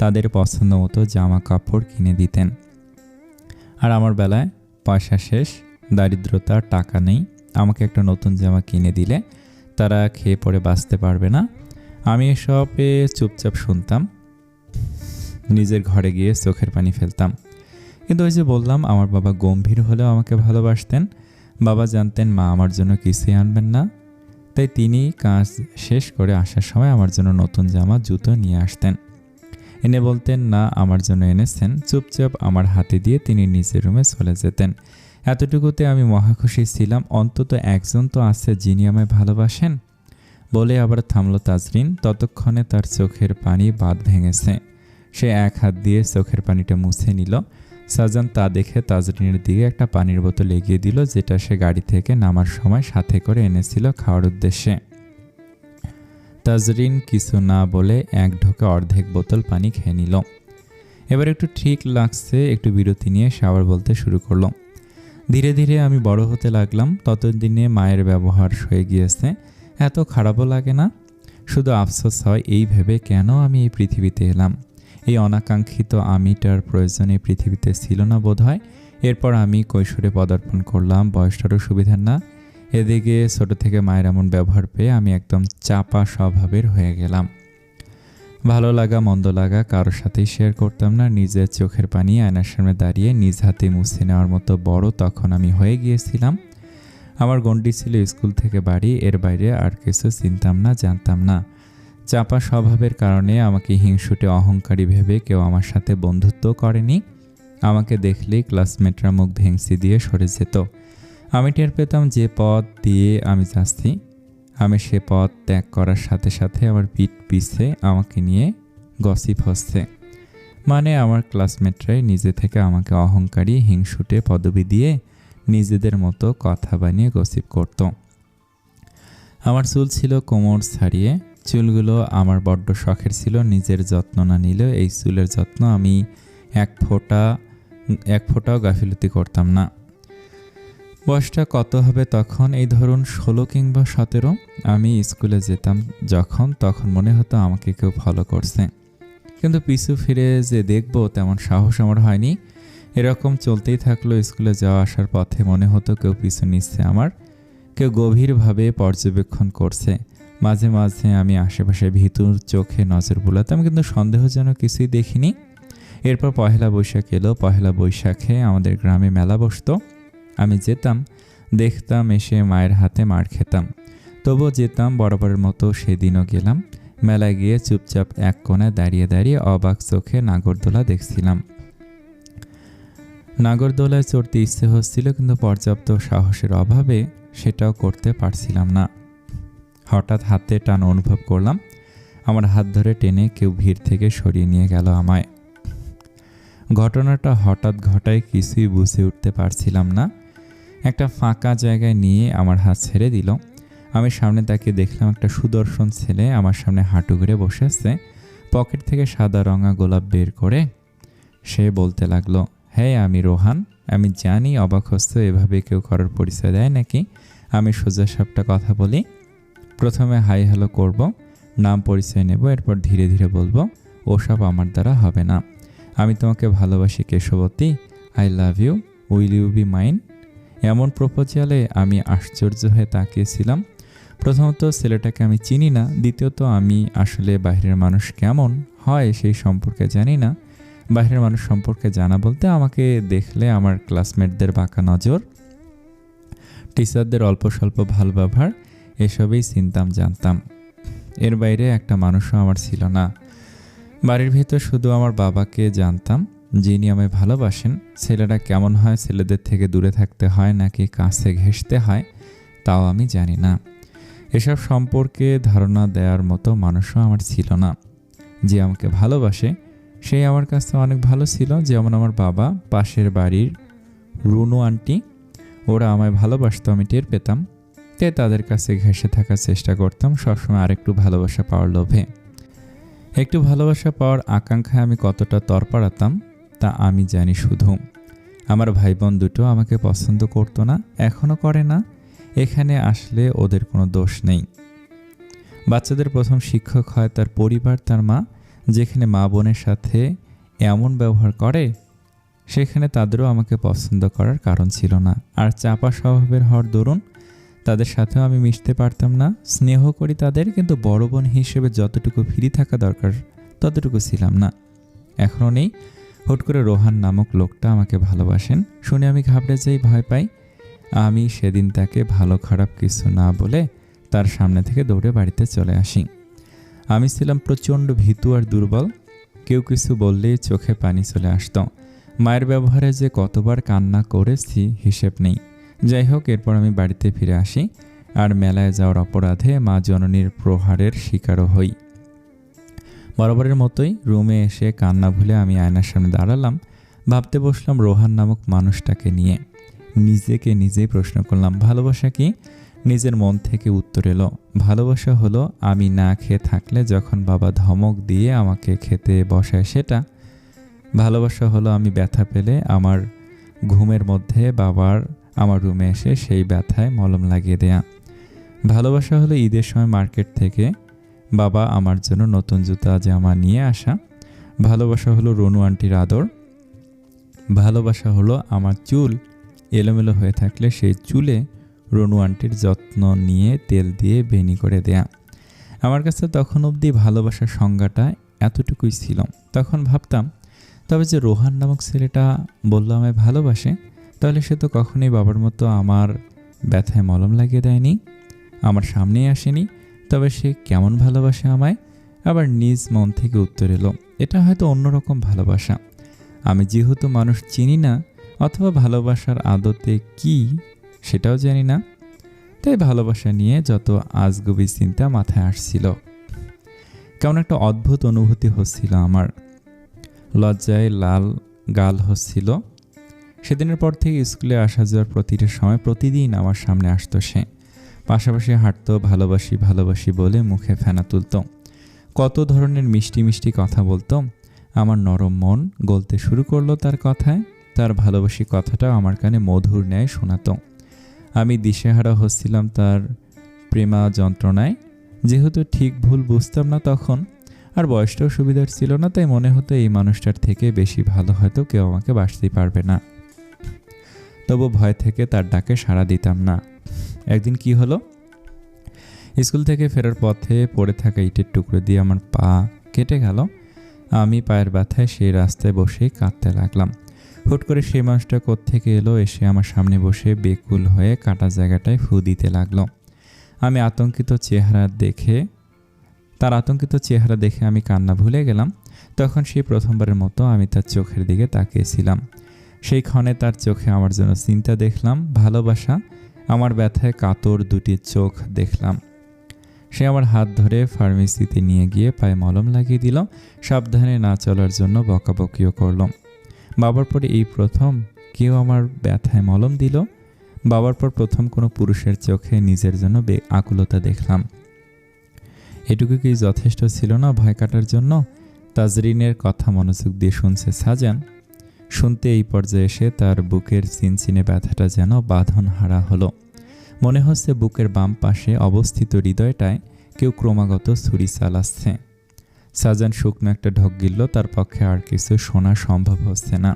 Speaker 1: তাদের পছন্দ মতো জামা কাপড় কিনে দিতেন। আর আমার বেলায় পয়সা শেষ, দারিদ্রতা, টাকা নেই। আমাকে একটা নতুন জামা কিনে দিলে তারা খেয়ে পরে বাঁচতে পারবে না। আমি এসবে চুপচাপ শুনতাম, নিজের ঘরে গিয়ে চোখের পানি ফেলতাম। কিন্তু ওই যে বললাম, আমার বাবা গম্ভীর হলেও আমাকে ভালোবাসতেন। বাবা জানতেন মা আমার জন্য কিছুই আনবেন না, তাই তিনি কাজ শেষ করে আসার সময় আমার জন্য নতুন জামা জুতো নিয়ে আসতেন। এনে বলতেন না আমার জন্য এনেছেন, চুপচাপ আমার হাতে দিয়ে তিনি নিজের রুমে চলে যেতেন। এতটুকুতে আমি মহাখুশি ছিলাম, অন্তত একজন তো আছে যিনি আমায় ভালোবাসেন। বলে আবার থামল তাজরিন। ততক্ষণে তার চোখের পানি বাঁধ ভেঙেছে। সে এক হাত দিয়ে চোখের পানিটা মুছে নিল। সাজান তা দেখে তাজরিনের দিকে একটা পানির বোতল এগিয়ে দিল, যেটা সে গাড়ি থেকে নামার সময় সাথে করে এনেছিল খাওয়ার উদ্দেশ্যে। তাজরিন কিছু না বলে এক ঢোকে অর্ধেক বোতল পানি খেয়ে নিল। এবার একটু ঠিক লাগছে, একটু বিরতি নিয়ে সে আবার বলতে শুরু করলো। ধীরে ধীরে আমি বড় হতে লাগলাম, ততদিনে মায়ের ব্যবহার হয়ে গিয়েছে, এত খারাপও লাগে না। শুধু আফসোস হয় এই ভেবে কেন আমি এই পৃথিবীতে এলাম। এই অনাকাঙ্ক্ষিত আমিটার প্রয়োজন এই পৃথিবীতে ছিল না বোধহয়। এরপর আমি কৈশোরে পদার্পণ করলাম, বয়সটারও সুবিধার না। এদিকে ছোট থেকে মায়ের এমন ব্যবহার পেয়ে আমি একদম চাপা স্বভাবের হয়ে গেলাম। ভালো লাগা মন্দ লাগা কারোর সাথেই শেয়ার করতাম না। নিজের চোখের পানি আয়নার সামনে দাঁড়িয়ে নিজ হাতে মুছে নেওয়ার মতো বড় তখন আমি হয়ে গিয়েছিলাম। আমার গণ্ডি ছিল স্কুল থেকে বাড়ি, এর বাইরে আর কিছু চিনতাম না, জানতাম না। চাপা স্বভাবের কারণে আমাকে হিংসুটে অহংকারী ভেবে কেউ আমার সাথে বন্ধুত্ব করেনি। আমাকে দেখলেই ক্লাসমেটরা মুখ ভেংসি দিয়ে সরে যেত। আমি টের পেতাম যে পথ দিয়ে আমি যাচ্ছি, আমি সে পথ ত্যাগ করার সাথে সাথে আমার পিঠ পিছে আমাকে নিয়ে গসিপ হচ্ছে। মানে আমার ক্লাসমেটরাই নিজে থেকে আমাকে অহংকারী, হিংসুটে পদবি দিয়ে নিজেদের মতো কথা বানিয়ে গসিপ করত। আমার চুল ছিল কোমর ছাড়িয়ে। চুলগুলো আমার বড্ড শখের ছিল, নিজের যত্ন না নিলেও এই চুলের যত্ন আমি এক ফোঁটাও গাফিলতি করতাম না। বয়সটা কত হবে তখন, এই ধরুন 16 কিংবা 17। আমি স্কুলে যেতাম যখন, তখন মনে হতো আমাকে কেউ ফলো করছে, কিন্তু পিছু ফিরে যে দেখব তেমন সাহস আমার হয়নি। এরকম চলতেই থাকলো। স্কুলে যাওয়া আসার পথে মনে হতো কেউ পিছু নিচ্ছে আমার, কেউ গভীরভাবে পর্যবেক্ষণ করছে। মাঝে মাঝে আমি আশেপাশে ভীতুর চোখে নজর বুলাতাম, কিন্তু সন্দেহ যেন কিছুই দেখিনি। এরপর পহেলা বৈশাখ এলো। পহেলা বৈশাখে আমাদের গ্রামে মেলা বসতো। আমি যেতাম, দেখতাম, এসে মায়ের হাতে মার খেতাম। তবুও যেতাম বরাবরের মতো। সেদিনও গেলাম। মেলায় গিয়ে চুপচাপ এক কোণায় দাঁড়িয়ে দাঁড়িয়ে অবাক চোখে নাগরদোলা দেখছিলাম। নাগরদোলায় চড়তে ইচ্ছে হচ্ছিল, কিন্তু পর্যাপ্ত সাহসের অভাবে সেটাও করতে পারছিলাম না। হঠাৎ হাতে টান অনুভব করলাম। আমার হাত ধরে টেনে কেউ ভিড় থেকে সরিয়ে নিয়ে গেল আমায়। ঘটনাটা হঠাৎ ঘটায় কিছুই বুঝে উঠতে পারছিলাম না। একটা ফাঁকা জায়গায় নিয়ে আমার হাত ছেড়ে দিল। আমি সামনে তাকিয়ে দেখলাম একটা সুদর্শন ছেলে আমার সামনে হাঁটু ঘুরে বসে আছে। পকেট থেকে সাদা রঙা গোলাপ বের করে সে বলতে লাগলো, হ্যাঁ আমি রোহান। আমি জানি অবাক হচ্ছে, এভাবে কেউ কারোর পরিচয় দেয় নাকি। আমি সোজা সাপটা কথা বলি। প্রথমে হাই হ্যালো করব, নাম পরিচয় নেব, এরপর ধীরে ধীরে বলবো ওসব আমার দ্বারা হবে না। আমি তোমাকে ভালোবাসি Keshabati, I love you, will you be mine. এমন প্রপোজালে আমি আশ্চর্য হয়ে তাকিয়েছিলাম। প্রথমত ছেলেটাকে আমি চিনি না, দ্বিতীয়ত আমি আসলে বাইরের মানুষ কেমন হয় সেই সম্পর্কে জানি না। বাইরের মানুষ সম্পর্কে জানা বলতে আমাকে দেখলে আমার ক্লাসমেটদের বাঁকা নজর, টিচারদের অল্প স্বল্প ভালো ব্যবহার, এসবই চিনতাম জানতাম। এর বাইরে একটা মানুষও আমার ছিল না। বাড়ির ভিতর শুধু আমার বাবাকে জানতাম, যিনি আমায় ভালোবাসেন। ছেলেরা কেমন হয়, ছেলেদের থেকে দূরে থাকতে হয় নাকি কাছে ঘেঁষতে হয়, তাও আমি জানি না। এসব সম্পর্কে ধারণা দেওয়ার মতো মানুষও আমার ছিল না। যে আমাকে ভালোবাসে সেই আমার কাছে অনেক ভালো ছিল। যেমন আমার বাবা, পাশের বাড়ির রুনু আন্টি, ওরা আমায় ভালোবাসতো, আমি টের পেতাম। তাই তাদের কাছে ঘেঁষে থাকার চেষ্টা করতাম, সবসময় আরেকটু ভালোবাসা পাওয়ার লোভে। একটু ভালোবাসা পাওয়ার আকাঙ্ক্ষায় আমি কতটা তরপাড়াতাম তা আমি জানি শুধু। আমার ভাই বোন দুটো আমাকে পছন্দ করতো না, এখনও করে না। এখানে আসলে ওদের কোনো দোষ নেই। বাচ্চাদের প্রথম শিক্ষক হয় তার পরিবার, তার মা। যেখানে মা বোনের সাথে এমন ব্যবহার করে সেখানে তাদেরও আমাকে পছন্দ করার কারণ ছিল না। আর চাপা স্বভাবের হওয়ার দরুন তাদের সাথেও আমি মিশতে পারতাম না। স্নেহ করি তাদের, কিন্তু বড় বোন হিসেবে যতটুকু ফ্রি থাকা দরকার ততটুকু ছিলাম না, এখনও নেই। হুট করে রোহান নামক লোকটা আমাকে ভালোবাসেন শুনে আমি ঘাবড়ে যাই, ভয় পাই। আমি সেদিন তাকে ভালো খারাপ কিছু না বলে তার সামনে থেকে দৌড়ে বাড়িতে চলে আসি। আমি ছিলাম প্রচণ্ড ভীতু আর দুর্বল। কেউ কিছু বললেই চোখে পানি চলে আসতো। মায়ের ব্যবহারে যে কতবার কান্না করেছি হিসেব নেই। যাই হোক, এরপর আমি বাড়িতে ফিরে আসি আর মেলায় যাওয়ার অপরাধে মা জননীর প্রহারের শিকারও হই। বরাবরের মতোই রুমে এসে কান্না ভুলে আমি আয়নার সামনে দাঁড়ালাম। ভাবতে বসলাম রোহান নামক মানুষটাকে নিয়ে। নিজেকে নিজেই প্রশ্ন করলাম, ভালোবাসা কি? নিজের মন থেকে উত্তর এলো, ভালোবাসা হলো আমি না খেয়ে থাকলে যখন বাবা ধমক দিয়ে আমাকে খেতে বসায় সেটা। ভালোবাসা হলো আমি ব্যথা পেলে আমার ঘুমের মধ্যে বাবার আমার রুমে এসে সেই ব্যথায় মলম লাগিয়ে দেয়া। ভালোবাসা হলো ঈদের সময় মার্কেট থেকে বাবা আমার জন্য নতুন জুতা জামা নিয়ে আসা। ভালোবাসা হলো রনু আন্টির আদর। ভালোবাসা হলো আমার চুল এলোমেলো হয়ে থাকলে সেই চুলে রনু আন্টির যত্ন নিয়ে তেল দিয়ে বেনি করে দেয়া। আমার কাছে তখন অবধি ভালোবাসার সংজ্ঞাটা এতটুকুই ছিল। তখন ভাবতাম, তবে যে রোহান নামক ছেলেটা বলল আমায় ভালোবাসে, তাহলে সে তো কখনোই বাবার মতো আমার ব্যথায় মলম লাগিয়ে দেয়নি, আমার সামনেই আসেনি। তবে সে কেমন ভালোবাসে আমায়? আবার নিজ মন থেকে উত্তর এলো, এটা হয়তো অন্যরকম ভালোবাসা। আমি যেহেতু মানুষ চিনি না, অথবা ভালোবাসার আদতে কি সেটাও জানি না, তাই ভালোবাসা নিয়ে যত আজগুবি চিন্তা মাথায় আসছিল। কেমন একটা অদ্ভুত অনুভূতি হচ্ছিল আমার। লজ্জায় লাল গাল হচ্ছিল। সেদিনের পর থেকে স্কুলে আসা যাওয়ার প্রতিটা সময় প্রতিদিন আমার সামনে আসতো সে। পাশাপাশি হাঁটতো, ভালোবাসি ভালোবাসি বলে মুখে ফেনা তুলত। কত ধরনের মিষ্টি মিষ্টি কথা বলতো। আমার নরম মন গলতে শুরু করলো তার কথায়। তার ভালোবাসি কথাটা আমার কানে মধুর ন্যায় শোনাতো। আমি দিশেহারা হচ্ছিলাম তার প্রেমা যন্ত্রণায়। যেহেতু ঠিক ভুল বুঝতাম না তখন, আর বয়সটাও সুবিধার ছিল না, তাই মনে হতো এই মানুষটার থেকে বেশি ভালো হয়তো কেউ আমাকে বাসতেই পারবে না। তবু ভয় থেকে তার ডাকে সাড়া দিতাম না। একদিন কি হলো, স্কুল থেকে ফেরার পথে পড়ে থাকা ইটের টুকরো দিয়ে আমার পা কেটে গেল। আমি পায়ের ব্যথায় সেই রাস্তায় বসে কাঁদতে লাগলাম। হুট করে সেই মানুষটা কোত্থেকে এলো, এসে আমার সামনে বসে বেকুল হয়ে কাটা জায়গাটায় ফু দিতে লাগলো। আমি তার আতঙ্কিত চেহারা দেখে আমি কান্না ভুলে গেলাম। তখন সেই প্রথমবারের মতো আমি তার চোখের দিকে তাকিয়েছিলাম। সেই ক্ষণে তার চোখে আমার জন্য চিন্তা দেখলাম, ভালোবাসা। আমার ব্যথায় কাতর দুটি চোখ দেখলাম। সে আমার হাত ধরে ফার্মেসিতে নিয়ে গিয়ে পায়ে মলম লাগিয়ে দিল। সাবধানে না চলার জন্য বকাবকিও করল। বাবার পরে এই প্রথম কেউ আমার ব্যথায় মলম দিল। বাবার পর প্রথম কোনো পুরুষের চোখে নিজের জন্য আকুলতা দেখলাম। এটুকু কি যথেষ্ট ছিল না ভয় কাটার জন্য? তাজরিনের কথা মনোযোগ দিয়ে শুনছে সাজান। শুনতে এই পর্যায়ে এসে তার বুকের চিনচিনে ব্যথাটা যেন বাঁধনহারা হলো। মনে হচ্ছে বুকের বাম পাশে অবস্থিত হৃদয়টায় কেউ ক্রমাগত ছুরি চালাচ্ছে। সাজান শুকনো একটা ঢোক গিলল। তার পক্ষে আর কিছু শোনা সম্ভব হচ্ছে না।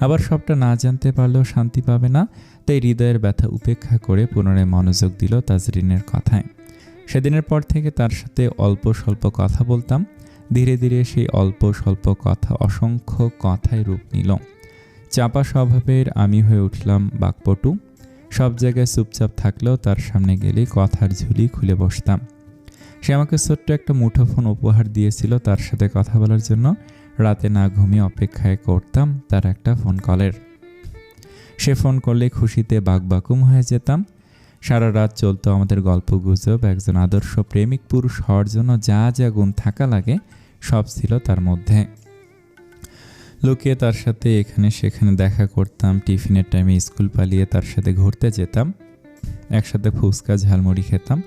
Speaker 1: আবার সবটা না জানতে পারলেও শান্তি পাবে না, তাই হৃদয়ের ব্যথা উপেক্ষা করে পুনরায় মনোযোগ দিল তাজরিনের কথায়। সেদিনের পর থেকে তার সাথে অল্প স্বল্প কথা বলতাম। ধীরে ধীরে সেই অল্প স্বল্প কথা অসংখ্য কথায় রূপ নিল। চাপা স্বভাবের আমি হয়ে উঠলাম বাকপটু। সব জায়গায় চুপচাপ থাকলেও তার সামনে গেলেই কথার ঝুলি খুলে বসতাম। সে আমাকে ছোট্ট একটা মুঠোফোন উপহার দিয়েছিল তার সাথে কথা বলার জন্য। রাতে না ঘুমিয়ে অপেক্ষায় করতাম তার একটা ফোন কলের। সে ফোন করলে খুশিতে বাকবাকুম হয়ে যেতাম। সারা রাত চলতো আমাদের গল্প গুজব। একজন আদর্শ প্রেমিক পুরুষ হওয়ার জন্য যা যা গুণ থাকা লাগে সব ছিল তার মধ্যে। লুকিয়ে তার সাথে এখানে সেখানে দেখা করতাম। টিফিনের টাইমে স্কুল পালিয়ে তার সাথে ঘুরতে যেতাম। একসাথে ফুচকা ঝালমুড়ি খেতাম।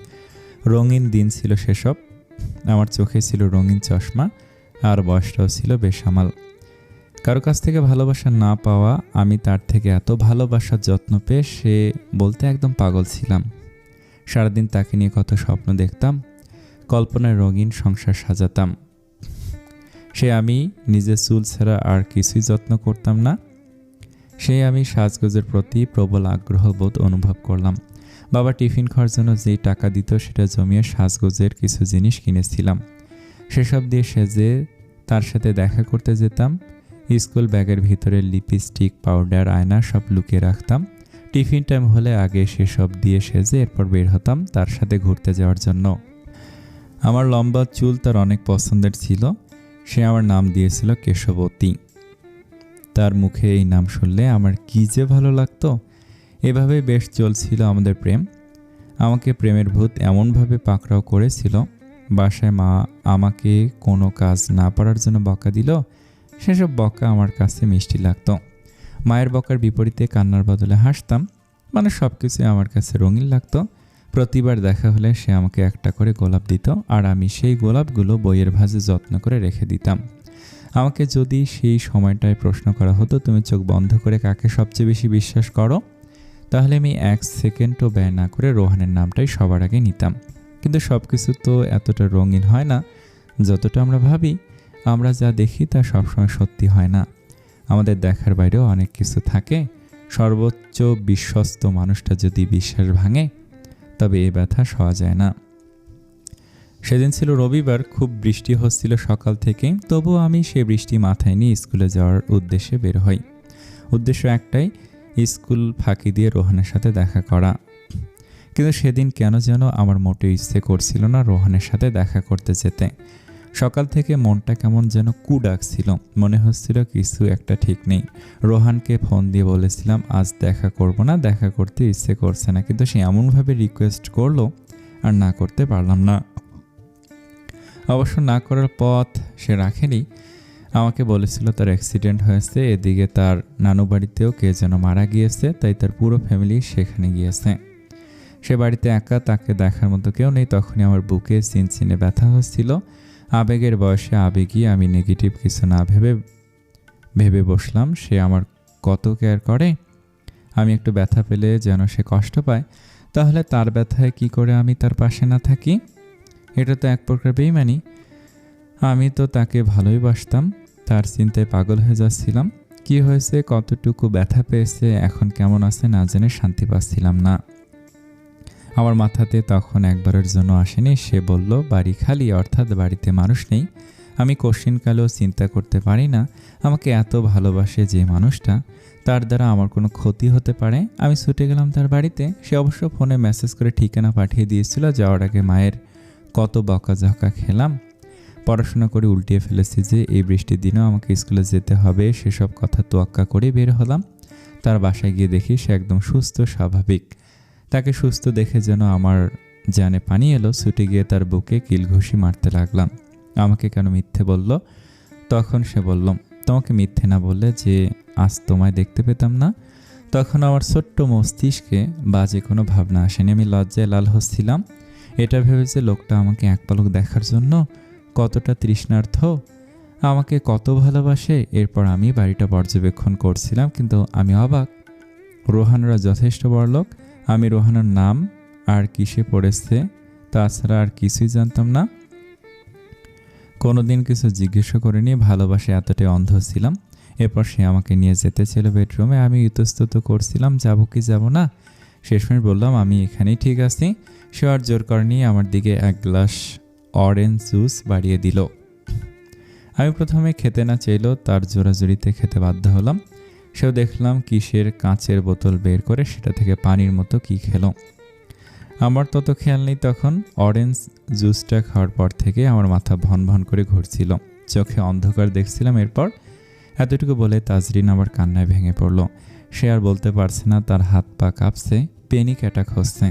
Speaker 1: রঙিন দিন ছিল সেসব। আমার চোখে ছিল রঙিন চশমা, আর বয়সটাও ছিল বেসামাল। কারো কাছ থেকে ভালোবাসা না পাওয়া, আমি তার থেকে এত ভালোবাসার যত্ন পেয়ে সে বলতে একদম পাগল ছিলাম। সারাদিন তাকে নিয়ে কত স্বপ্ন দেখতাম, কল্পনায় রঙিন সংসার সাজাতাম। আমি নিজের চুল ছাড়া আর কিছুই যত্ন করতাম না। আমি সাজগোজের প্রতি প্রবল আগ্রহ বোধ অনুভব করলাম। বাবা টিফিন খাওয়ার জন্য যেই টাকা দিত সেটা জমিয়ে সাজগোজের কিছু জিনিস কিনেছিলাম। সেসব দিয়ে সেজে তার সাথে দেখা করতে যেতাম। স্কুল ব্যাগের ভিতরে লিপস্টিক, পাউডার, আয়না সব লুকিয়ে রাখতাম। টিফিন টাইম হলে আগে সেসব দিয়ে সেজে এরপর বের হতাম তার সাথে ঘুরতে যাওয়ার জন্য। আমার লম্বা চুল তার অনেক পছন্দের ছিল। সে আমার নাম দিয়েছিল কেশবতী। তার মুখে এই নাম শুনলে আমার কী যে ভালো লাগতো। এভাবে বেশ চলছিল আমাদের প্রেম। আমাকে প্রেমের ভূত এমনভাবে পাকড়াও করেছিল, বাসায় মা আমাকে কোনো কাজ না পারার জন্য বকা দিল। সেসব বকা আমার কাছে মিষ্টি লাগতো। মায়ের বকার বিপরীতে কান্নার বদলে হাসতাম। মানে সব কিছুই আমার কাছে রঙিন লাগতো। প্রতিবার দেখা হলে সে আমাকে একটা করে গোলাপ দিত, আর আমি সেই গোলাপগুলো বইয়ের ভাঁজে যত্ন করে রেখে দিতাম। আমাকে যদি সেই সময়টায় প্রশ্ন করা হতো, তুমি চোখ বন্ধ করে কাকে সবচেয়ে বেশি বিশ্বাস করো, তাহলে আমি 1 সেকেন্ডও ব্যয় না করে রোহানের নামটাই সবার আগে নিতাম। কিন্তু সব কিছু তো এতটা রঙিন হয় না যতটা আমরা ভাবি। আমরা যা দেখি তা সবসময় সত্যি হয় না। আমাদের দেখার বাইরেও অনেক কিছু থাকে। সর্বোচ্চ বিশ্বস্ত মানুষটা যদি বিশ্বাস ভাঙে, তবে এ ব্যথা সওয়া যায় না। সেদিন ছিল রবিবার, খুব বৃষ্টি হচ্ছিল সকাল থেকে। তবুও আমি সে বৃষ্টি মাথায় নিয়ে স্কুলে যাওয়ার উদ্দেশ্যে বের হই। উদ্দেশ্য একটাই, স্কুল ফাঁকি দিয়ে রোহানের সাথে দেখা করা। কিন্তু সেদিন কেন যেন আমার মোটেও ইচ্ছে করছিল না রোহানের সাথে দেখা করতে যেতে। সকাল থেকে মনটা কেমন যেন ডাকছিল। মনে হচ্ছিল কিছু একটা ঠিক নেই। রোহানকে ফোন দিয়ে বলেছিলাম আজ দেখা করব না, দেখা করতে ইচ্ছে করছে না। কিন্তু সে এমনভাবে রিকোয়েস্ট করলো, আর না করতে পারলাম না। অবশ্য না করার পথ সে রাখেনি। আমাকে বলেছিল তার অ্যাক্সিডেন্ট হয়েছে, এদিকে তার নানু বাড়িতেও কে যেন মারা গিয়েছে, তাই তার পুরো ফ্যামিলি সেখানে গিয়েছে। সে বাড়িতে একা, তাকে দেখার মতো কেউ নেই। তখনই আমার বুকে চিনচিনে ব্যথা হচ্ছিল। আবেগের বয়সে আবেগই আমি নেগেটিভ কিছু না ভেবে বসলাম সে আমার কত কেয়ার করে। আমি একটু ব্যথা পেলে যেন সে কষ্ট পায়, তাহলে তার ব্যথায় কি করে আমি তার পাশে না থাকি? এটা তো এক প্রকার বেইমানি। আমি তো তাকে ভালোই বাসতাম, তার চিন্তায় পাগল হয়ে যাচ্ছিলাম। কি হয়েছে, কতটুকু ব্যথা পেয়েছে, এখন কেমন আছে না জেনে শান্তি পাচ্ছিলাম না। আমার মাথাতে তখন একবারের জন্য আসেনি। সে বলল বাড়ি খালি, অর্থাৎ বাড়িতে মানুষ নেই। আমি কশ্চিনকালেও চিন্তা করতে পারি না আমাকে এত ভালোবাসে যে মানুষটা, তার দ্বারা আমার কোনো ক্ষতি হতে পারে। আমি ছুটে গেলাম তার বাড়িতে। সে অবশ্য ফোনে মেসেজ করে ঠিকানা পাঠিয়ে দিয়েছিল। যাওয়ার আগে মায়ের কত বকাঝকা খেলাম। পড়াশোনা করে উল্টিয়ে ফেলেছি যে এই বৃষ্টির দিনেও আমাকে স্কুলে যেতে হবে, সেসব কথা তোয়াক্কা করে বের হলাম। তার বাসায় গিয়ে দেখি সে একদম সুস্থ স্বাভাবিক। তাকে সুস্থ দেখে যেন আমার জানে পানি এলো। ছুটে গিয়ে তার বুকে কিলঘুষি মারতে লাগলাম। আমাকে কেন মিথ্যে বলল? তখন সে বলল, তোমাকে মিথ্যে না বললে যে আজ তোমায় দেখতে পেতাম না। তখন আমার ছোট্ট মস্তিষ্কে বাজে কোনো ভাবনা আসেনি। আমি লজ্জায় লাল হচ্ছিলাম। এটা ভেবেছে লোকটা আমাকে এক পলক দেখার জন্য কতটা তৃষ্ণার্থ, আমাকে কত ভালোবাসে। এরপর আমি বাড়িটা পর্যবেক্ষণ করছিলাম, কিন্তু আমি অবাক। রোহানরা যথেষ্ট বড়লোক। আমি রোহানের নাম আর কিসে পড়েছে তাছাড়া আর কিছুই জানতাম না। কোনোদিন কিছু জিজ্ঞেসও করিনি। ভালোবাসে এতটাই অন্ধ ছিলাম। এরপর সে আমাকে নিয়ে যেতে ছিল বেডরুমে। আমি ইতস্তত করছিলাম যাবো কি যাব না। শেষমেশ বললাম আমি এখানেই ঠিক আছি। সে আর জোর করেনি, আমার দিকে এক গ্লাস অরেঞ্জ জুস বাড়িয়ে দিল। আমি প্রথমে খেতে না চাইলেও তার জোরাজুরিতে খেতে বাধ্য হলাম। সেও দেখলাম কিসের কাঁচের বোতল বের করে সেটা থেকে পানির মতো কি খেলো। আমার তত খেয়াল নেই তখন। অরেঞ্জ জুসটা খাওয়ার পর থেকে আমার মাথা ভন ভন করে ঘুরছিল, চোখে অন্ধকার দেখছিলাম। এরপর এতটুকু বলে তাজরিন আবার কান্নায় ভেঙে পড়ল। সে আর বলতে পারছে না, তার হাত পা কাঁপছে, প্যানিক অ্যাটাক হচ্ছে,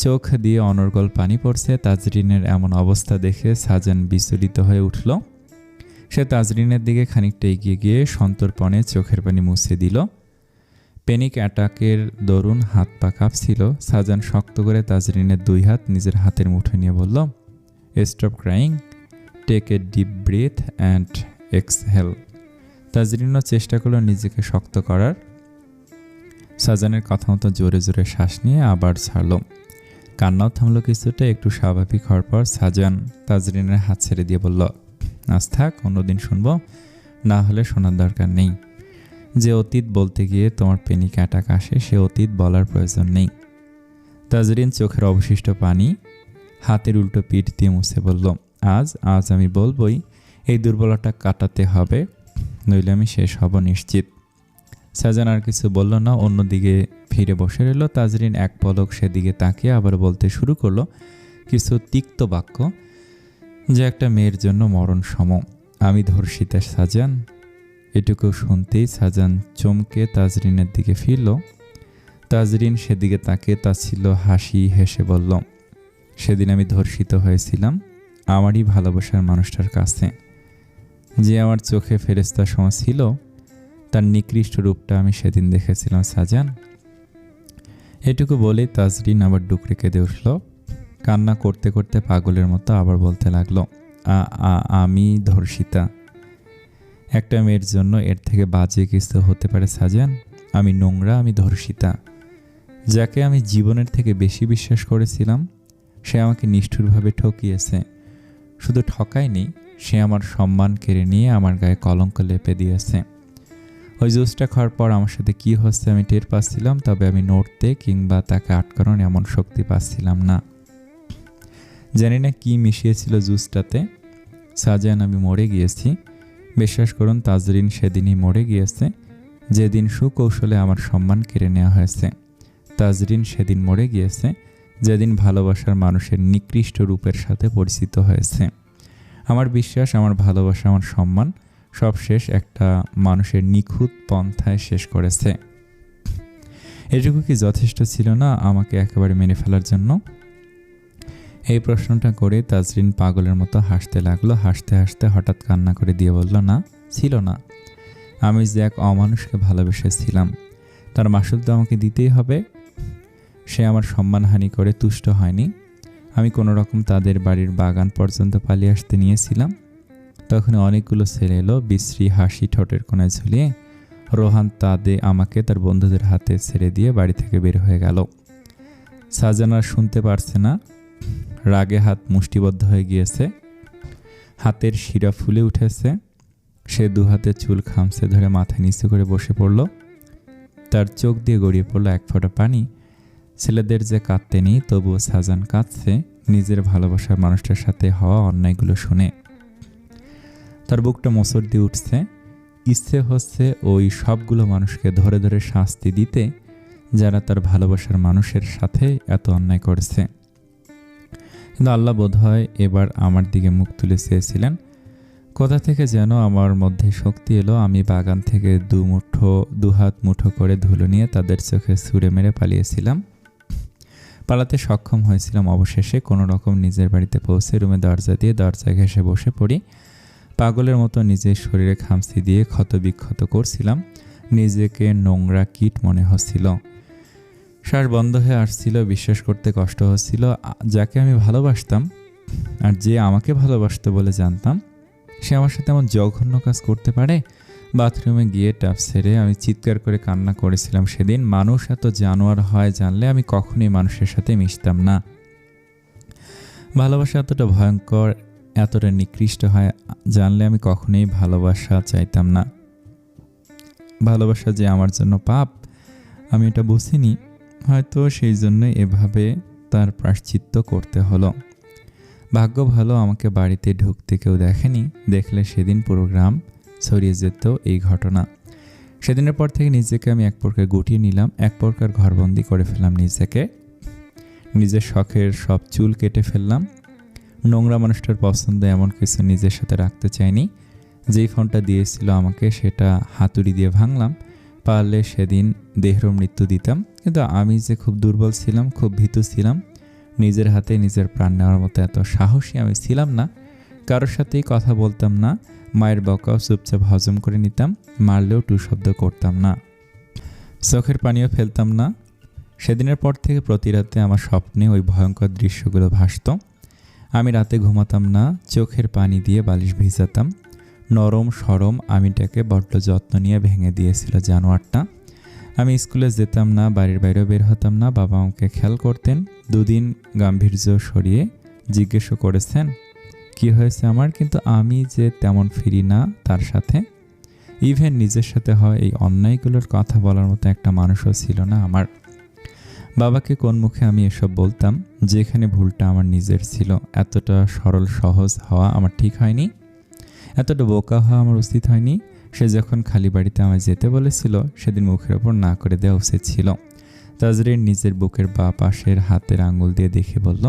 Speaker 1: চোখ দিয়ে অনর্গল পানি পড়ছে। তাজরিনের এমন অবস্থা দেখে সাজান বিচলিত হয়ে উঠল। সে তাজরিনের দিকে খানিকটা এগিয়ে গিয়ে সন্তর্পণে চোখের পানি মুছে দিল। প্যানিক অ্যাটাকের দরুন হাত পা কাঁপছিল। সাজান শক্ত করে তাজরিনের দুই হাত নিজের হাতের মুঠোয় নিয়ে বলল, stop crying, take a deep breath and exhale. তাজরিনও চেষ্টা করলো নিজেকে শক্ত করার। সাজানের কথা মতো জোরে জোরে শ্বাস নিয়ে আবার ছাড়ল। কান্নাও থামলো কিছুটা। একটু স্বাভাবিক হওয়ার পর সাজান তাজরিনের হাত ছেড়ে দিয়ে বলল, আজ থাক, অন্যদিন শুনবো, না হলে শোনার দরকার নেই। যে অতীত বলতে গিয়ে তোমার প্যানিক অ্যাটাক আসে সে অতীত বলার প্রয়োজন নেই। তাজরিন চোখের অবশিষ্ট পানি হাতের উল্টো পিঠ দিয়ে মুছে বলল, আজ আমি বলবই। এই দুর্বলতা কাটাতে হবে, নইলে আমি শেষ হব নিশ্চিত। সাজান আর কিছু বলল না, অন্যদিকে ফিরে বসে রইল। তাজরিন এক পলক সেদিকে তাকিয়ে আবার বলতে শুরু করলো কিছু তিক্ত বাক্য, যে একটা মেয়ের জন্য মরণ সম। আমি ধর্ষিতা সাজান। এটুকু শুনতেই সাজান চমকে তাজরিনের দিকে ফিরল। তাজরিন সেদিকে তাকিয়ে তাচ্ছিল্য হাসি হেসে বলল, সেদিন আমি ধর্ষিত হয়েছিলাম আমারই ভালোবাসার মানুষটার কাছে, যে আমার চোখে ফেরেশতা সম ছিল। তার নিকৃষ্ট রূপটা আমি সেদিন দেখেছিলাম সাজান। এটুকু বলেই তাজরিন আবার ডুকরে কেঁদে উঠল। কান্না করতে করতে পাগলের মতো আবার বলতে লাগলো, আমি ধর্ষিতা। একটা মেয়ের জন্য এর থেকে বাজে কিছু হতে পারে সাজান? আমি নোংরা, আমি ধর্ষিতা। যাকে আমি জীবনের থেকে বেশি বিশ্বাস করেছিলাম সে আমাকে নিষ্ঠুরভাবে ঠকিয়েছে। শুধু ঠকায়নি, সে আমার সম্মান কেড়ে নিয়ে আমার গায়ে কলঙ্ক লেপে দিয়েছে। ওই জুসটা খাওয়ার পর আমার সাথে কী হচ্ছে আমি টের পাচ্ছিলাম, তবে আমি নড়তে কিংবা তাকে আটকানোর এমন শক্তি পাচ্ছিলাম না। জানি না কি মিশিয়েছিল জুসটাতে। সাজান আমি মরে গিয়েছি। বিশ্বাস করুন তাজরিন সেদিনই মরে গিয়েছে, যেদিন সুকৌশলে আমার সম্মান কেড়ে নেওয়া হয়েছে। তাজরিন সেদিন মরে গিয়েছে যেদিন ভালোবাসার মানুষের নিকৃষ্ট রূপের সাথে পরিচিত হয়েছে। আমার বিশ্বাস, আমার ভালোবাসা, আমার সম্মান সব শেষ একটা মানুষের নিখুঁত পন্থায় শেষ করেছে। এটুকু কি যথেষ্ট ছিল না আমাকে একেবারে মেনে ফেলার জন্য? এই প্রশ্নটা করে তাজরিন পাগলের মতো হাসতে লাগলো। হাসতে হাসতে হঠাৎ কান্না করে দিয়ে বলল, না, ছিল না। আমি যে এক অমানুষকে ভালোবেসেছিলাম তার মাসুল তো আমাকে দিতেই হবে। সে আমার সম্মানহানি করে তুষ্ট হয়নি। আমি কোনো রকম তাদের বাড়ির বাগান পর্যন্ত পালিয়ে আসতে নিয়েছিলাম। তখন অনেকগুলো ছেলে এলো, বিশ্রী হাসি ঠোঁটের কোণায় ঝুলিয়ে। রোহান আমাকে তার বন্ধুদের হাতে ছেড়ে দিয়ে বাড়ি থেকে বের হয়ে গেল। সাজানা শুনতে পারছে না, রাগে হাত মুষ্টিবদ্ধ হয়ে গিয়েছে, হাতের শিরা ফুলে উঠেছে। সে দু হাতে চুল খামছে ধরে মাথা নিচু করে বসে পড়ল। তার চোখ দিয়ে গড়িয়ে পড়ল এক ফোঁটা পানি। ছেলেদের যে কাঁদতে নেই, তবুও সাজান কাঁদছে নিজের ভালোবাসার মানুষটার সাথে হওয়া অন্যায়গুলো শুনে। তার বুকটা মোচড় দিয়ে উঠছে। ইচ্ছে হচ্ছে ওই সবগুলো মানুষকে ধরে ধরে শাস্তি দিতে যারা তার ভালোবাসার মানুষের সাথে এত অন্যায় করেছে। কিন্তু আল্লাহ বোধহয় এবার আমার দিকে মুখ তুলে চেয়েছিলেন। কোথা থেকে যেন আমার মধ্যে শক্তি এলো। আমি বাগান থেকে দু হাত মুঠো করে ধুলো নিয়ে তাদের চোখে ছুঁড়ে মেরে পালিয়েছিলাম। পালাতে সক্ষম হয়েছিলাম। অবশেষে কোনো রকম নিজের বাড়িতে পৌঁছে রুমে দরজা দিয়ে দরজা ঘেঁষে বসে পড়ি। পাগলের মতো নিজের শরীরে খামচি দিয়ে ক্ষতবিক্ষত করছিলাম। নিজেকে নোংরা কীট মনে হচ্ছিল। শ্বাস বন্ধ হয়ে আসছিল। বিশ্বাস করতে কষ্ট হচ্ছিল, যাকে আমি ভালোবাসতাম আর যে আমাকে ভালোবাসতো বলে জানতাম, সে আমার সাথে এমন জঘন্য কাজ করতে পারে। বাথরুমে গিয়ে ট্যাপ ছেড়ে আমি চিৎকার করে কান্না করেছিলাম সেদিন। মানুষ এত জানোয়ার হয় জানলে আমি কখনোই মানুষের সাথে মিশতাম না। ভালোবাসা এতটা ভয়ঙ্কর, এতটা নিকৃষ্ট হয় জানলে আমি কখনোই ভালোবাসা চাইতাম না। ভালোবাসা যে আমার জন্য পাপ, আমি এটা বুঝিনি। হয়তো সেই জন্যই এভাবে তার প্রায়শ্চিত্ত করতে হলো। ভাগ্য ভালো, আমাকে বাড়িতে ঢুকতে কেউ দেখেনি। দেখলে সেদিন পুরো গ্রাম ছড়িয়ে যেত এই ঘটনা। সেদিনের পর থেকে নিজেকে আমি এক প্রকার গুটিয়ে নিলাম, এক প্রকার ঘরবন্দি করে ফেললাম নিজেকে। নিজের শখের সব চুল কেটে ফেললাম। নোংরা মানুষটার পছন্দ এমন কিছু নিজের সাথে রাখতে চাইনি। যেই ফোনটা দিয়েছিল আমাকে সেটা হাতুড়ি দিয়ে ভাঙলাম। পারলে সেদিন দেহের মৃত্যু দিতাম। কিন্তু আমি যে খুব দুর্বল ছিলাম, খুব ভীতু ছিলাম। নিজের হাতে নিজের প্রাণ নেওয়ার মতো এত সাহসী আমি ছিলাম না। কারোর সাথেই কথা বলতাম না। মায়ের বকাও চুপচাপ হজম করে নিতাম। মারলেও টু শব্দ করতাম না। চোখের পানিও ফেলতাম না। সেদিনের পর থেকে প্রতি রাতে আমার স্বপ্নে ওই ভয়ঙ্কর দৃশ্যগুলো ভাসত। আমি রাতে ঘুমাতাম না, চোখের পানি দিয়ে বালিশ ভিজাতাম। নরম সরম আমিটাকে বড্ড যত্ন নিয়ে ভেঙে দিয়েছিল জানোয়ারটা। আমি স্কুলে যেতাম না, বাড়ির বাইরেও বের হতাম না। বাবা আমাকে খেয়াল করতেন। দুদিন গাম্ভীর্য সরিয়ে জিজ্ঞেসও করেছেন কি হয়েছে আমার, কিন্তু আমি যে তেমন ফিরি না তার সাথে। ইভেন নিজের সাথে হয় এই অন্যায়গুলোর কথা বলার মতো একটা মানুষও ছিল না আমার। বাবাকে কোন মুখে আমি এসব বলতাম, যেখানে ভুলটা আমার নিজের ছিল। এতটা সরল সহজ হওয়া আমার ঠিক হয়নি, এতটা বোকা হওয়া আমার উচিত হয়নি। সে যখন খালি বাড়িতে আমায় যেতে বলেছিল সেদিন মুখের ওপর না করে দেওয়া উচিত ছিল। তাজরিন নিজের বুকের বাঁ পাশের হাতের আঙুল দিয়ে দেখে বলল,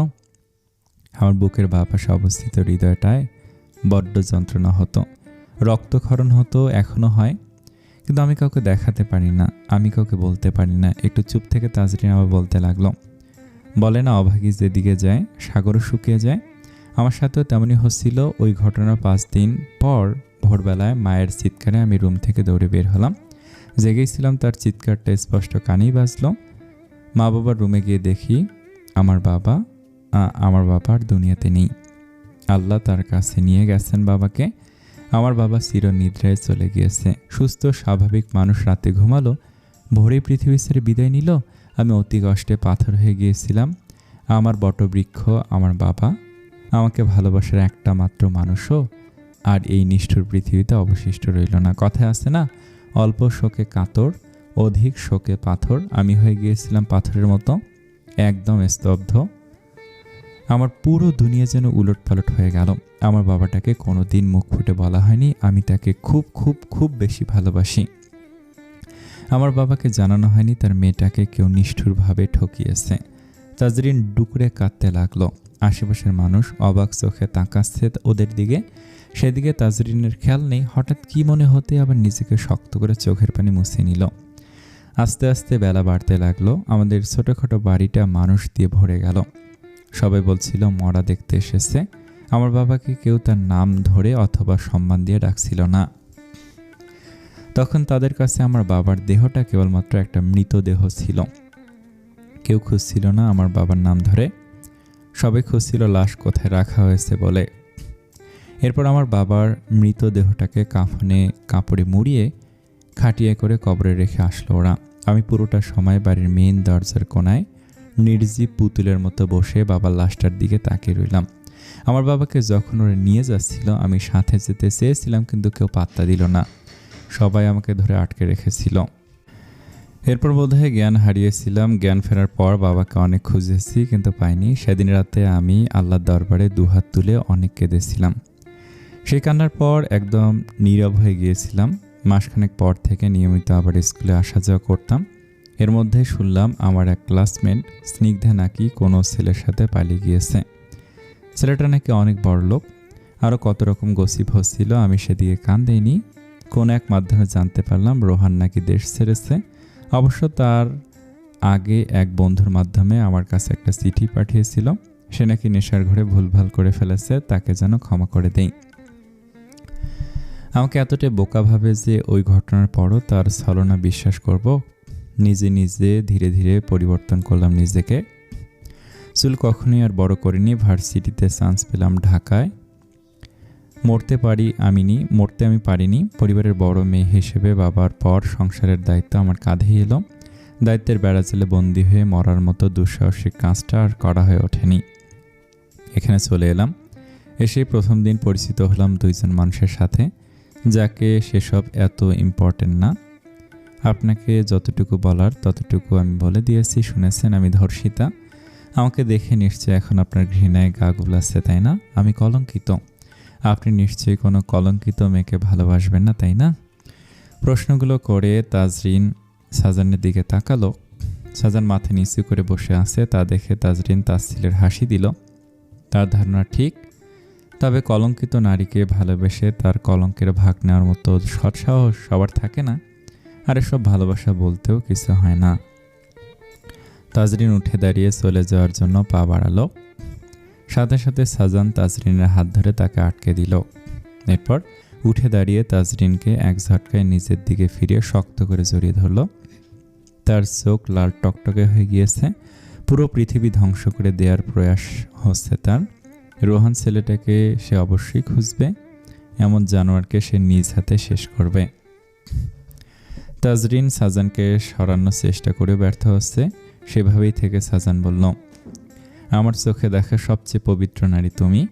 Speaker 1: আমার বুকের বাঁ পাশে অবস্থিত হৃদয়টায় বড্ড যন্ত্রণা হতো, রক্তক্ষরণ হতো, এখনও হয়। কিন্তু আমি কাউকে দেখাতে পারি না, আমি কাউকে বলতে পারি না। একটু চুপ থেকে তাজরিন আবার বলতে লাগলো, বলে না অভাগী যেদিকে যায় সাগরও শুকিয়ে যায়। আমার সাথেও তেমনই হচ্ছিল। ওই ঘটনার 5 দিন পর ভোরবেলায় মায়ের চিৎকারে আমি রুম থেকে দৌড়ে বের হলাম। জেগেছিলাম, তার চিৎকারটা স্পষ্ট কানেই বাজলো। মা বাবার রুমে গিয়ে দেখি আমার বাবা আর দুনিয়াতে নেই। আল্লাহ তার কাছে নিয়ে গেছেন বাবাকে। আমার বাবা চিরনিদ্রায় চলে গিয়েছে। সুস্থ স্বাভাবিক মানুষ রাতে ঘুমালো, ভোরে পৃথিবী ছেড়ে বিদায় নিল। আমি অতি কষ্টে পাথর হয়ে গিয়েছিলাম। আমার বটবৃক্ষ আমার বাবা, আমাকে ভালোবাসার একটা মাত্র মানুষও আর এই নিষ্ঠুর পৃথিবীতে অবশিষ্ট রইল না। কথায় আছে না, অল্প শোকে কাতর, অধিক শোকে পাথর। আমি হয়ে গিয়েছিলাম পাথরের মতো, একদম স্তব্ধ। আমার পুরো দুনিয়া যেন উলটপালট হয়ে গেল। আমার বাবাটাকে কোনো দিন মুখ ফুটে বলা হয়নি আমি তাকে খুব খুব খুব বেশি ভালোবাসি। আমার বাবাকে জানানো হয়নি তার মেয়েটাকে কেউ নিষ্ঠুরভাবে ঠকিয়েছে। তাজরিন ডুকরে কাঁদতে লাগলো। আশেপাশের মানুষ অবাক চোখে তাকাচ্ছে ওদের দিকে। সেদিকে তাজরিনের খেয়াল নেই। হঠাৎ কি মনে হতে আবার নিজেকে শক্ত করে চোখের পানি মুছে নিল। আস্তে আস্তে বেলা বাড়তে লাগলো। আমাদের ছোটোখাটো বাড়িটা মানুষ দিয়ে ভরে গেল। সবাই বলছিল মরা দেখতে এসেছে। আমার বাবাকে কেউ তার নাম ধরে অথবা সম্মান দিয়ে ডাকছিল না। তখন তাদের কাছে আমার বাবার দেহটা কেবলমাত্র একটা মৃতদেহ ছিল। কেউ খুঁজছিল না আমার বাবার নাম ধরে, সবাই খুঁজছিল লাশ কোথায় রাখা হয়েছে বলে। এরপর আমার বাবার মৃতদেহটাকে কাফনে কাপড়ে মুড়িয়ে খাটিয়ে করে কবরে রেখে আসলো ওরা। আমি পুরোটা সময় বাড়ির মেইন দরজার কোনায় নির্জীব পুতুলের মতো বসে বাবার লাশটার দিকে তাকিয়ে রইলাম। আমার বাবাকে যখন ওরা নিয়ে যাচ্ছিল আমি সাথে যেতে চেয়েছিলাম, কিন্তু কেউ পাত্তা দিল না। সবাই আমাকে ধরে আটকে রেখেছিল। এরপর বোধহয় জ্ঞান হারিয়েছিলাম। জ্ঞান ফেরার পর বাবাকে অনেক খুঁজেছি, কিন্তু পাইনি। সেদিন রাতে আমি আল্লাহর দরবারে দুহাত তুলে অনেক কেঁদেছিলাম। সেই কান্নার পর একদম নীরব হয়ে গিয়েছিলাম। মাসখানেক পর থেকে নিয়মিত আবার স্কুলে আসা যাওয়া করতাম। এর মধ্যে শুনলাম আমার এক ক্লাসমেট স্নিগ্ধা নাকি কোনো ছেলের সাথে পালিয়ে গিয়েছে। ছেলেটা নাকি অনেক বড়লোক। আরও কত রকম গসিপ হচ্ছিল, আমি সেদিকে কান দেইনি। কোন এক মাধ্যমে জানতে পারলাম রোহান নাকি দেশ ছেড়েছে। অবশ্য তার আগে এক বন্ধুর মাধ্যমে আমার কাছে একটা চিঠি পাঠিয়েছিল। সে নাকি নেশার ঘরে ভুলভাল করে ফেলেছে, তাকে যেন ক্ষমা করে দেই। আমাকে এতটাই বোকা ভাবে যে ওই ঘটনার পরও তার ছলনা বিশ্বাস করব। নিজে নিজে ধীরে ধীরে পরিবর্তন করলাম নিজেকে। চুল কখনোই আর বড় করিনি। ভার্সিটিতে চান্স পেলাম ঢাকায়। মরতে আমি পারিনি। পরিবারের বড় মেয়ে হিসেবে বাবার পর সংসারের দায়িত্ব আমার কাঁধেই এলো। দায়িত্বের বেড়াজালে বন্দী হয়ে মরার মতো দুঃসাহসিক কাজটা আর করা হয়ে ওঠেনি। এখানে চলে এলাম। এসে প্রথম দিন পরিচিত হলাম দুইজন মানুষের সাথে, যাকে সেসব এত ইম্পর্টেন্ট না। আপনাকে যতটুকু বলার ততটুকু আমি বলে দিয়েছি, শুনেছেন। আমি ধর্ষিতা। আমাকে দেখে নিশ্চয়ই এখন আপনার ঘৃণায় গা গুলাচ্ছে, তাই না? আমি কলঙ্কিত। আপনি নিশ্চয়ই কোনো কলঙ্কিত মেয়েকে ভালোবাসবেন না, তাই না? প্রশ্নগুলো করে তাজরিন সাজানের দিকে তাকালো। সাজান মাথা নিচু করে বসে আছে। তা দেখে তাজরিন তাচ্ছিলের হাসি দিল। তার ধারণা ঠিক। তবে কলঙ্কিত নারীকে ভালোবেসে তার কলঙ্কের ভাগ নেওয়ার মতো সৎসাহস সবার থাকে না। আর এসব ভালোবাসা বলতেও কিছু হয় না। তাজরিন উঠে দাঁড়িয়ে চলে যাওয়ার জন্য পা বাড়ালো। সাথে সাথে সাজান তাজরিনের হাত ধরে তাকে আটকে দিল। এরপর উঠে দাঁড়িয়ে তাজরিনকে এক ঝটকায় নিজের দিকে ফিরিয়ে শক্ত করে জড়িয়ে ধরল। তার চোখ লাল টকটকে হয়ে গিয়েছে। পুরো পৃথিবী ধ্বংস করে দেওয়ার প্রয়াস হচ্ছে তার। রোহান ছেলেটাকে সে অবশ্যই খুঁজবে। এমন জানোয়ারকে সে নিজ হাতে শেষ করবে। তাজরিন সাজানকে সরানোর চেষ্টা করে ব্যর্থ হচ্ছে। সেভাবেই থেকে সাজান বলল, আমার চোখে দেখা সবচেয়ে পবিত্র নারী তুমি।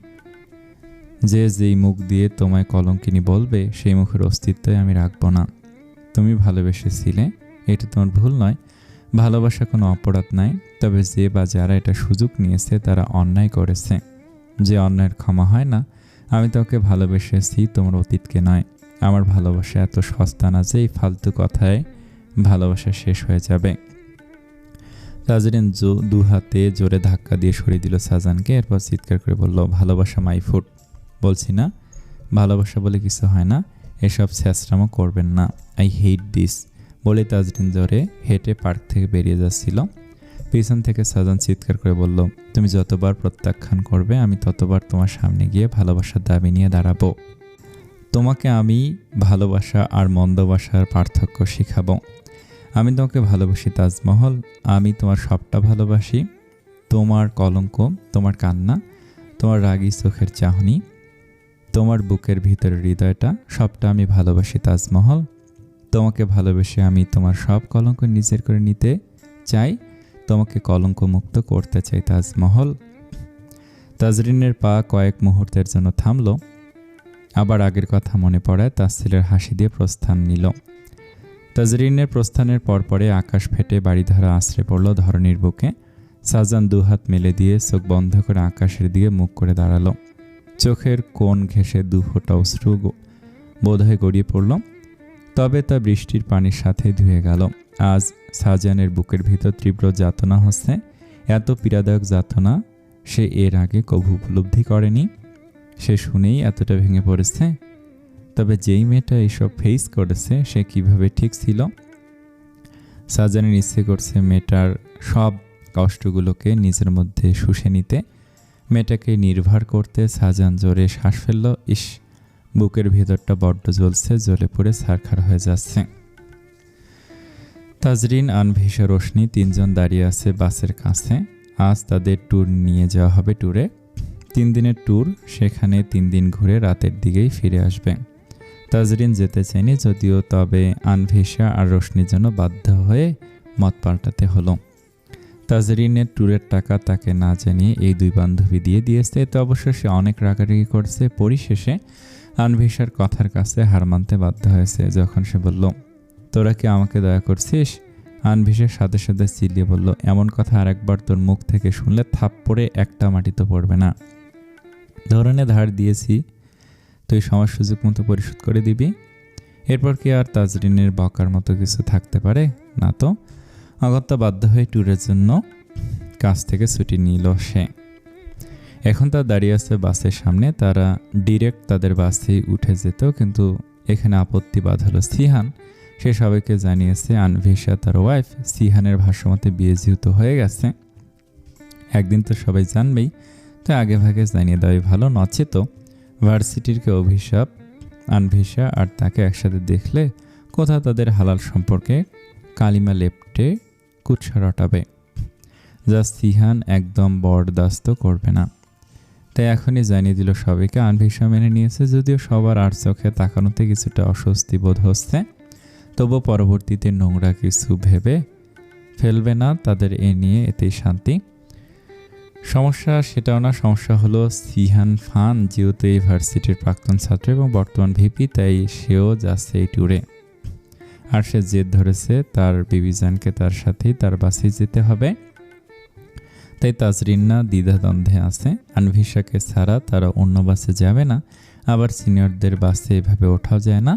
Speaker 1: যেই মুখ দিয়ে তোমায় কলঙ্কিনী বলবে সেই মুখের অস্তিত্বই আমি রাখবো না। তুমি ভালোবেসেছিলে, এটা তোমার ভুল নয়। ভালোবাসা কোনো অপরাধ নাই। তবে যে বা যারা এটা সুযোগ নিয়েছে তারা অন্যায় করেছে। যে অন্যায়ের ক্ষমা হয় না। আমি তোকে ভালোবেসেছি, তোমার অতীতকে নয়। আমার ভালোবাসা এত সস্তা না যে এই ফালতু কথায় ভালোবাসা শেষ হয়ে যাবে। তাজরিন দু হাতে জোরে ধাক্কা দিয়ে সরিয়ে দিল সাজানকে। এরপর চিৎকার করে বলল, ভালোবাসা মাই ফুট। বলছি না ভালোবাসা বলে কিছু হয় না। এসব ছ্যাঁচড়ামো করবেন না। I hate this. বলে তাজরিন জোরে হেঁটে পার্ক থেকে বেরিয়ে যাচ্ছিল। পিছন থেকে সাজান চিৎকার করে বলল, তুমি যতবার প্রত্যাখ্যান করবে আমি ততবার তোমার সামনে গিয়ে ভালোবাসার দাবি নিয়ে দাঁড়াবো। তোমাকে আমি ভালোবাসা আর মন্দবাসার পার্থক্য শিখাবো। আমি তোমাকে ভালোবাসি তাজমহল। আমি তোমার সবটা ভালোবাসি। তোমার কলঙ্ক, তোমার কান্না, তোমার রাগী চোখের চাহনি, তোমার বুকের ভিতরের হৃদয়টা, সবটা আমি ভালোবাসি তাজমহল। তোমাকে ভালোবেসে আমি তোমার সব কলঙ্ক নিজের করে নিতে চাই। তোমাকে কলঙ্ক মুক্ত করতে চাই তাজমহল। তাজরিনের পা কয়েক মুহূর্তের জন্য থামল। আবার আগের কথা মনে পড়ায় তাচ্ছিলের হাসি দিয়ে প্রস্থান নিল। তাজরিনের প্রস্থানের পরপরে আকাশ ফেটে বাড়িধারা আশ্রে পড়ল ধরণীর বুকে। সাজান দুহাত মেলে দিয়ে চোখ বন্ধ করে আকাশের দিকে মুখ করে দাঁড়ালো। চোখের কোণ ঘেঁষে দু ফোঁটা অশ্রু বোধহয় গড়িয়ে পড়ল। তবে তা বৃষ্টির পানির সাথে ধুয়ে গেল। আজ সাজানের বুকের ভিতর তীব্র যাতনা হচ্ছে। এত পীড়াদায়ক যাতনা সে এর আগে কভু উপলব্ধি করেনি। সে শুনেই এতটা ভেঙে পড়েছে। তবে যেই মেয়েটা এইসব ফেস করেছে সে কিভাবে ঠিক ছিল? সাজানের ইচ্ছে করছে মেয়েটার সব কষ্টগুলোকে নিজের মধ্যে শুষে নিতে, মেয়েটাকে নির্ভর করতে। সাজান জোরে শ্বাস ফেলল। ইস, বুকের ভেতরটা বড্ড জ্বলছে, জ্বলে পড়ে ছারখার হয়ে যাচ্ছে। তাজরিন, আনভিশা, রোশনি তিনজন দাঁড়িয়ে আছে বাসের কাছে। আজ তাদের ট্যুর নিয়ে যাওয়া হবে। ট্যুরে 3 দিনের ট্যুর। সেখানে 3 দিন ঘুরে রাতের দিকেই ফিরে আসবে। তাজরিন যেতে চায়নি যদিও, তবে আনভিশা আর রোশনির জন্য বাধ্য হয়ে মত পাল্টাতে হলো। তাজরিনের ট্যুরের টাকা তাকে না জানিয়ে এই দুই বান্ধবী দিয়ে দিয়েছে। এতে অবশ্য সে অনেক রাগারাগি করছে। পরিশেষে আনভিশার কথার কাছে হার মানতে বাধ্য হয়েছে। যখন সে বলল, তোরা কি আমাকে দয়া করছিস? আনভিশার সাথে সাথে চিল্লিয়ে বলল, এমন কথা আর একবার তোর মুখ থেকে শুনলে থাপ্পড়ে একটা মাটি তো পড়বে না। ধরনে ধার দিয়েছি, তুই সময় সুযোগ মতো পরিশোধ করে দিবি। এরপর কি আর তাজরিনের বকার মতো কিছু থাকতে পারে? না তো। অগত্যা বাধ্য হয়ে ট্যুরের জন্য কাজ থেকে ছুটি নিল সে। এখন তার দাঁড়িয়ে আছে বাসের সামনে, তারা ডিরেক্ট তাদের বাসেই উঠে যেত, কিন্তু এখানে আপত্তি বাঁধালো সিহান। সে সবাইকে জানিয়েছে আনভিশা তার ওয়াইফ। সিহানের ভাষ্যমতে বিয়ে যেহেতু হয়ে গেছে, একদিন তো সবাই জানবেই, তো আগে ভাগে জানিয়ে দেওয়াই ভালো, নচেত ভার্সিটির কে অভিশাপ। আনভিশা আর তাকে একসাথে দেখলে কোথাও তাদের হালাল সম্পর্কে কালিমা লেপ্টে কুৎসা রটাবে, যা সিহান একদম বরদাস্ত করবে না। তাই এখনই জানিয়ে দিল সবাইকে। আনভিশা মেনে নিয়েছে, যদিও সবার আর চোখে তাকানোতে কিছুটা অস্বস্তি বোধ হচ্ছে, তবু পরবর্তীতে নোংরা কিছু ভেবে ফেলবে না তাদের এ নিয়ে, এতেই শান্তি। সমস্যা সেটাও না, সমস্যা হলো সিহান ফান যেহেতু এই ভার্সিটির প্রাক্তন ছাত্র এবং বর্তমান ভিপি, তাই সেও যাচ্ছে এই ট্যুরে। আর সে জেদ ধরেছে তার বিবিজানকে তার সাথেই তার বাসেই যেতে হবে। তাই তাজরিনা দ্বিধাদ্বন্দ্বে আছে, আনভিশাকে ছাড়া তারা অন্য বাসে যাবে না, আবার সিনিয়রদের বাসে এভাবে ওঠাও যায় না।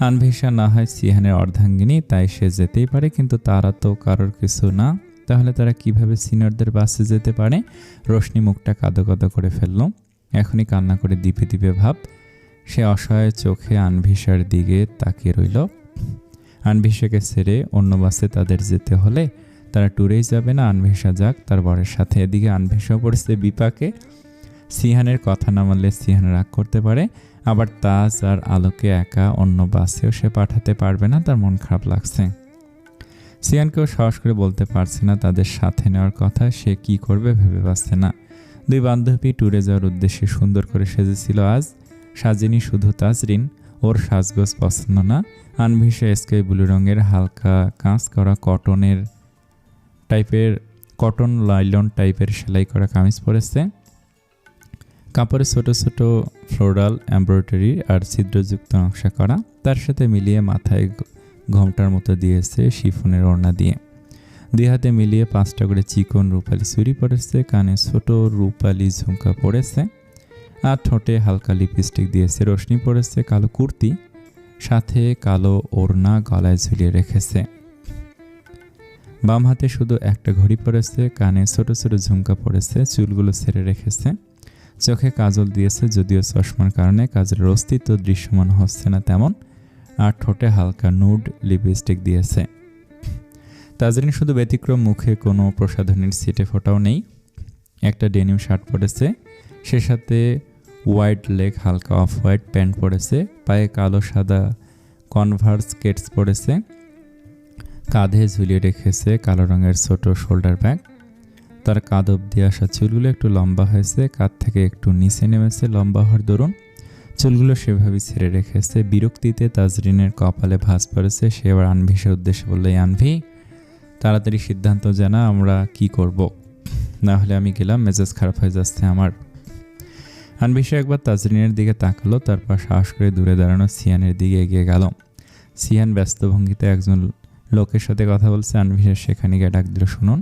Speaker 1: আনভিশা না হয় সিহানের অর্ধাঙ্গিনী, তাই সে যেতেই পারে, কিন্তু তারা তো কারোর কিছু না, তাহলে তারা কিভাবে সিনিয়রদের বাসে যেতে পারে? রোশনি মুখটা কাদো কাদো করে ফেলল, এখনই কান্না করে দিপে দিপে ভাব। সে অসহায় চোখে আনভিশার দিকে তাকিয়ে রইল। আনভিশাকে ছেড়ে অন্য বাসে তাদের যেতে হলে তারা ট্যুরেই যাবে না, আনভিশা যাক তার বরের সাথে। এদিকে আনভিশা পড়েছে বিপাকে, সিহানের কথা না মানলে সিহান রাগ করতে পারে, আবার তাজ আর আলোকে একা অন্য বাসেও সে পাঠাতে পারবে না, তার মন খারাপ লাগছে। সিহানকেও সাহস করে বলতে পারছে না তাদের সাথে নেওয়ার কথা, সে কি করবে ভেবে পাচ্ছে না। দুই বান্ধবী ট্যুরে যাওয়ার উদ্দেশ্যে সুন্দর করে সেজেছিল আজ, সাজেনি শুধু তাজরিন, ওর সাজগোজ পছন্দ না। আনভিশা স্কাই ব্লু রঙের হালকা কাঁচ করা কটন লাইলন টাইপের সেলাই করা কামিজ পরেছে, কাপড়ে ছোট ছোট ফ্লোরাল এমব্রয়ডারি আর ছিদ্রযুক্ত নকশা করা, তার সাথে মিলিয়ে মাথায় ঘোমটার মতো দিয়েছে শিফনের ওড়না দিয়ে। দুই হাতে মিলিয়ে 5টা করে চিকন রূপালি চুড়ি পরেছে, কানে ছোট রূপালি ঝুমকা পরেছে, আর ঠোঁটে হালকা লিপস্টিক দিয়েছে। রোশনি পরেছে কালো কুর্তি, সাথে কালো ওড়না গলায় ঝুলিয়ে রেখেছে। বাম হাতে শুধু একটা ঘড়ি পরেছে, কানে ছোট ছোট ঝুমকা পরেছে, চুলগুলো ছেড়ে রেখেছে, চোখে কাজল দিয়েছে, যদিও চশমার কারণে কাজলের অস্তিত্ব দৃশ্যমান হচ্ছে না তেমন, আর ঠোঁটে হালকা নুড লিপস্টিক দিয়েছে। তাজরিন শুধু ব্যতিক্রম, মুখে কোনো প্রসাধনীর সিটে ফোটাও নেই। একটা ডেনিম শার্ট পরেছে, সে সাথে হোয়াইট লেগ হালকা অফ হোয়াইট প্যান্ট পরেছে, পায়ে কালো সাদা কনভার্স স্কেটস পরেছে, কাঁধে ঝুলিয়ে রেখেছে কালো রঙের ছোট শোল্ডার ব্যাগ। তার কাঁধ অব্দি আসা চুলগুলো একটু লম্বা হয়েছে, কাঁধ থেকে একটু নিচে নেমেছে লম্বা হওয়ার দরুন, চুলগুলো সেভাবেই ছেড়ে রেখেছে। বিরক্তিতে তাজরিনের কপালে ভাঁজ পড়েছে, সে এবার আনভিশার উদ্দেশ্যে বলল, আনভি তাড়াতাড়ি সিদ্ধান্ত জানা, আমরা কি করব, না হলে আমি গেলাম, মেজাজ খারাপ হয়ে যাচ্ছে আমার। আনভিশা একবার তাজরিনের দিকে তাকালো, তারপর সাহস করে দূরে দাঁড়ানো সিয়ানের দিকে এগিয়ে গেল। সিয়ান ব্যস্ত ভঙ্গিতে একজন লোকের সাথে কথা বলছে, আনভিশা সেখানে গিয়ে ডাক দিল, শুনুন।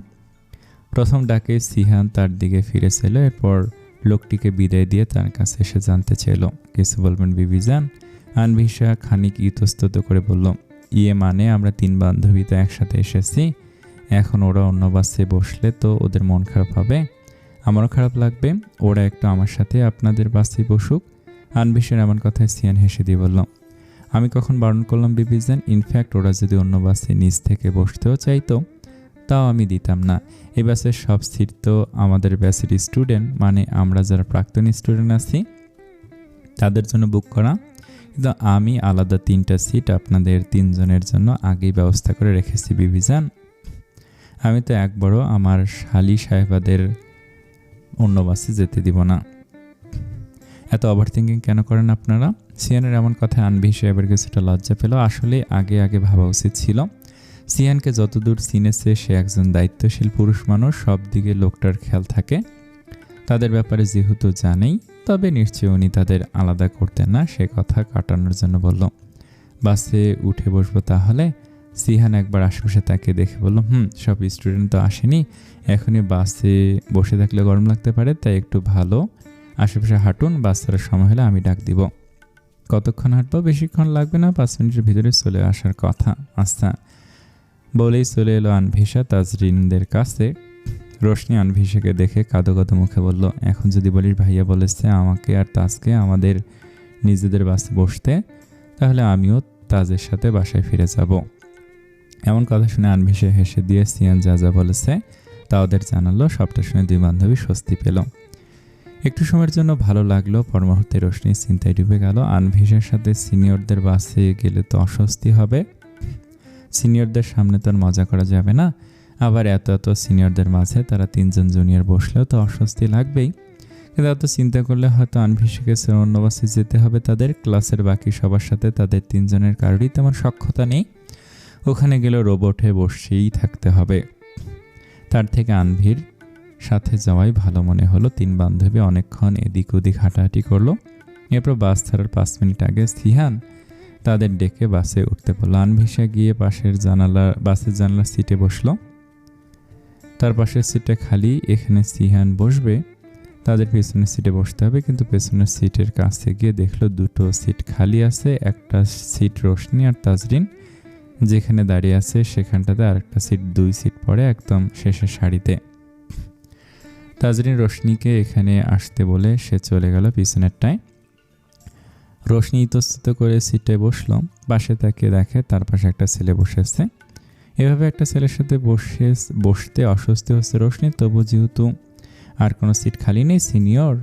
Speaker 1: প্রথম ডাকে সিহান তার দিকে ফিরে ছিল, এরপর লোকটিকে বিদায় দিয়ে তার কাছে এসে জানতে চাইল, কিছু বলবেন বিবিজান? আনভিশা খানিক ইতস্তত করে বলল, মানে আমরা 3 বান্ধবী তো একসাথে এসেছি, এখন ওরা অন্য বাসে বসলে তো ওদের মন খারাপ হবে, আমারও খারাপ লাগবে, ওরা একটু আমার সাথে আপনাদের বাসেই বসুক। আনভিশার এমন কথায় সিয়ান হেসে দিয়ে বলল, আমি কখন বারণ করলাম বিবিজান? ইনফ্যাক্ট ওরা যদি অন্য বাসে নিজ থেকে বসতেও চাইতো তাও আমি দিতাম না। এই বাসের সব সিট তো আমাদের ব্যাচের স্টুডেন্ট, মানে আমরা যারা প্রাক্তন স্টুডেন্ট আছি তাদের জন্য বুক করা, কিন্তু আমি আলাদা 3টা সিট আপনাদের 3 জনের জন্য আগেই ব্যবস্থা করে রেখেছি বিবিজান। আমি তো একবারও আমার শালি সাহেবাদের অন্য বাসে যেতে দিব না। এত ওভারথিঙ্কিং কেন করেন আপনারা? সিয়ানের এমন কথায় আনভিশা এবার কিছুটা লজ্জা পেল। আসলে আগে ভাবা উচিত ছিল। সিয়ানকে যতদূর চিনেছে সে একজন দায়িত্বশীল পুরুষ মানুষ, সব দিকে লোকটার খেয়াল থাকে। তাদের ব্যাপারে যেহেতু জানেই, তবে নিশ্চয়ই উনি তাদের আলাদা করতেন না, সে কথা কাটানোর জন্য বলল, বাসে উঠে বসবো তাহলে? সিহান একবার আশেপাশে তাকে দেখে বলল, সব স্টুডেন্ট তো আসেনি, এখনই বাসে বসে থাকলে গরম লাগতে পারে, তাই একটু ভালো আশেপাশে হাঁটুন, বাস ছাড়ার সময় হলে আমি ডাক দিব। কতক্ষণ হাঁটবো? বেশিক্ষণ লাগবে না, 5 মিনিটের ভিতরে চলে আসার কথা। আচ্ছা বলেই চলে এলো আনভিশা তাজরিনদের কাছে। রোশনি আনভিশাকে দেখে কাঁদো কাঁদো মুখে বলল, এখন যদি বলিস ভাইয়া বলেছে আমাকে আর তাজকে আমাদের নিজেদের বাসে বসতে, তাহলে আমিও তাজের সাথে বাসায় ফিরে যাব। এমন কথা শুনে আনভিশা হেসে দিয়ে সিয়ান যা যা বলেছে তা ওদের জানালো। সবটা শুনে দুই বান্ধবী স্বস্তি পেল। একটু সময়ের জন্য ভালো লাগলো, পর মুহূর্তে রোশনি চিন্তায় ডুবে গেল। আনভিশার সাথে সিনিয়রদের বাসে গেলে তো অস্বস্তি হবে, সিনিয়রদের সামনে তো আর মজা করা যাবে না, আবার এত এত সিনিয়রদের মাঝে তারা 3জন জুনিয়র বসলেও তো অস্বস্তি লাগবেই। কিন্তু এত চিন্তা করলে হয়তো আনভিশাকে অন্য বাসে যেতে হবে। তাদের ক্লাসের বাকি সবার সাথে তাদের 3 জনের কারোরই তেমন সখ্যতা নেই, ওখানে গেলে রোবটে বসেই থাকতে হবে। তার থেকে আনভির সাথে যাওয়াই ভালো মনে হলো। 3 বান্ধবী অনেকক্ষণ এদিক ওদিক হাঁটাহাঁটি করলো। এরপর বাস ছাড়ার 5 মিনিট আগে সিহান তাদের ডেকে বাসে উঠতে বলল। আনভিশা গিয়ে বাসের জানালার সিটে বসলো। তার পাশের সিটটা খালি, এখানে সিহান বসবে, তাদের পেছনের সিটে বসতে হবে। কিন্তু পেছনের সিটের কাছে গিয়ে দেখলো 2টো সিট খালি আছে। একটা সিট রোশনি আর তাজরিন যেখানে দাঁড়িয়ে আছে সেখানটাতে, আরেকটা সিট 2 সিট পরে একদম শেষের সারিতে। তাজরিন রোশনিকে এখানে আসতে বলে সে চলে গেল পিছনেরটায়। রোশনি ইতস্তত করে সিটে বসলো। পাশে তাকিয়ে দেখে তার পাশে একটা ছেলে বসেছে। এভাবে একটা ছেলের সাথে বসতে অস্বস্তি হচ্ছে রোশনি, তবু যেহেতু আর কোনো সিট খালি নেই, সিনিয়র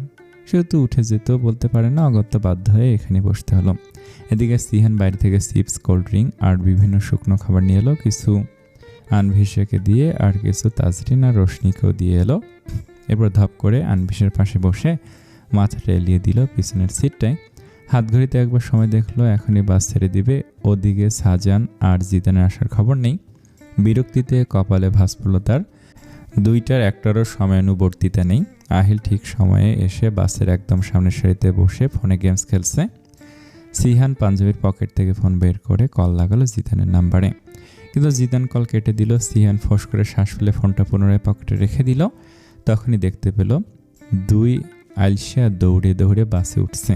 Speaker 1: সেহেতু উঠে যেতেও বলতে পারে না, অগত্যা বাধ্য হয়ে এখানে বসতে হলো। এদিকে সিহান বাইরে থেকে চিপস, কোল্ড ড্রিঙ্ক আর বিভিন্ন শুকনো খাবার নিয়ে এলো। কিছু আনভিশাকে দিয়ে আর কিছু তাজরিন আর রোশনিকেও দিয়ে এলো। এরপর ধপ করে আনভিশার পাশে বসে মাথাটা এলিয়ে দিল পিছনের সিটটায়। হাত ঘড়িতে একবার সময় দেখলো, এখনই বাস ছেড়ে দিবে। ওদিকে সাজান আর জিদানের আসার খবর নেই। বিরক্তিতে কপালে ভাঁজ পড়ল তার। 2টার একটারও সময়ানুবর্তিতা নেই। আহিল ঠিক সময়ে এসে বাসের একদম সামনের সারিতে বসে ফোনে গেমস খেলছে। সিহান পাঞ্জাবির পকেট থেকে ফোন বের করে কল লাগালো জিদানের নাম্বারে, কিন্তু জিদান কল কেটে দিল। সিহান ফোঁস করে শ্বাস ফেলে ফোনটা পুনরায় পকেটে রেখে দিল। তখনই দেখতে পেল 2 আইলশা দৌড়ে দৌড়ে বাসে উঠছে।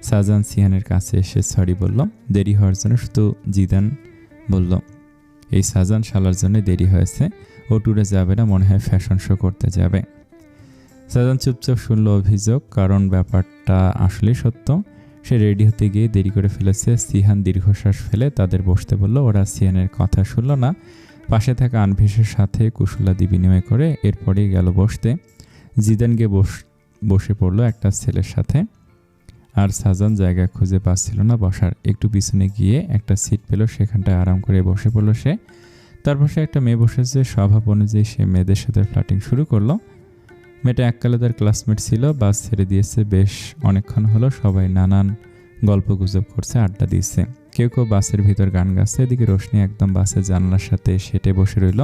Speaker 1: সাজান সিহানের কাছে এসে সরি বলল, দেরি হওয়ার জন্য। শুধু জিদান বলল, এই সাজান শালার জন্য দেরি হয়েছে, ও ট্যুরে যাবে না, মনে হয় ফ্যাশন শো করতে যাবে। সাজান চুপচাপ শুনল অভিযোগ, কারণ ব্যাপারটা আসলেই সত্য। সে রেডি হতে গিয়ে দেরি করে ফেলেছে। সিহান দীর্ঘশ্বাস ফেলে তাদের বসতে বলল। ওরা সিহানের কথা শুনল না, পাশে থাকা আনভিশের সাথে কুশলাদি বিনিময় করে এরপরেই গেল বসতে। জিদান গিয়ে বসে পড়লো একটা ছেলের সাথে, আর সাজান জায়গা খুঁজে পাচ্ছিল না বসার। একটু পিছনে গিয়ে একটা সিট পেল, সেখানটায় আরাম করে বসে পড়লো সে। তার পাশে একটা মেয়ে বসেছে। স্বভাব অনুযায়ী সে মেয়েদের সাথে ফ্লার্টিং শুরু করলো। মেয়েটা এককালে তার ক্লাসমেট ছিল। বাস ছেড়ে দিয়েছে বেশ অনেকক্ষণ হলো। সবাই নানান গল্প গুজব করছে, আড্ডা দিচ্ছে। কেউ কেউ বাসের ভিতর গান গাচ্ছে। এদিকে রোশনি একদম বাসের জানলার সাথে সেটে বসে রইল।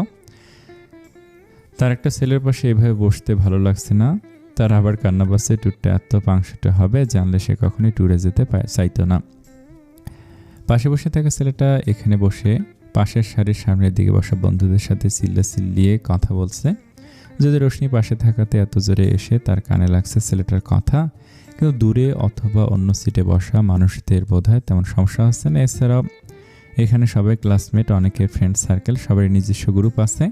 Speaker 1: তার একটা ছেলের পাশে এভাবে বসতে ভালো লাগছে না। তার আবার কান্না পাচ্ছে। ট্যুরটা এত পাংশুটে হবে জানলে সে কখনোই ট্যুরে যেতে চাইতো না। পাশে বসে থাকা ছেলেটা এখানে বসে পাশের সারির সামনের দিকে বসা বন্ধুদের সাথে চিল্লিয়ে কথা বলছে। যদি রোশনি পাশে থাকাতে এত জোরে এসে তার কানে লাগছে ছেলেটার কথা, কিন্তু দূরে অথবা অন্য সিটে বসা মানুষদের বোধহয় তেমন সমস্যা হচ্ছে না। এছাড়াও এখানে সবাই ক্লাসমেট, অনেকের ফ্রেন্ড সার্কেল, সবাই নিজস্ব গ্রুপ আছে।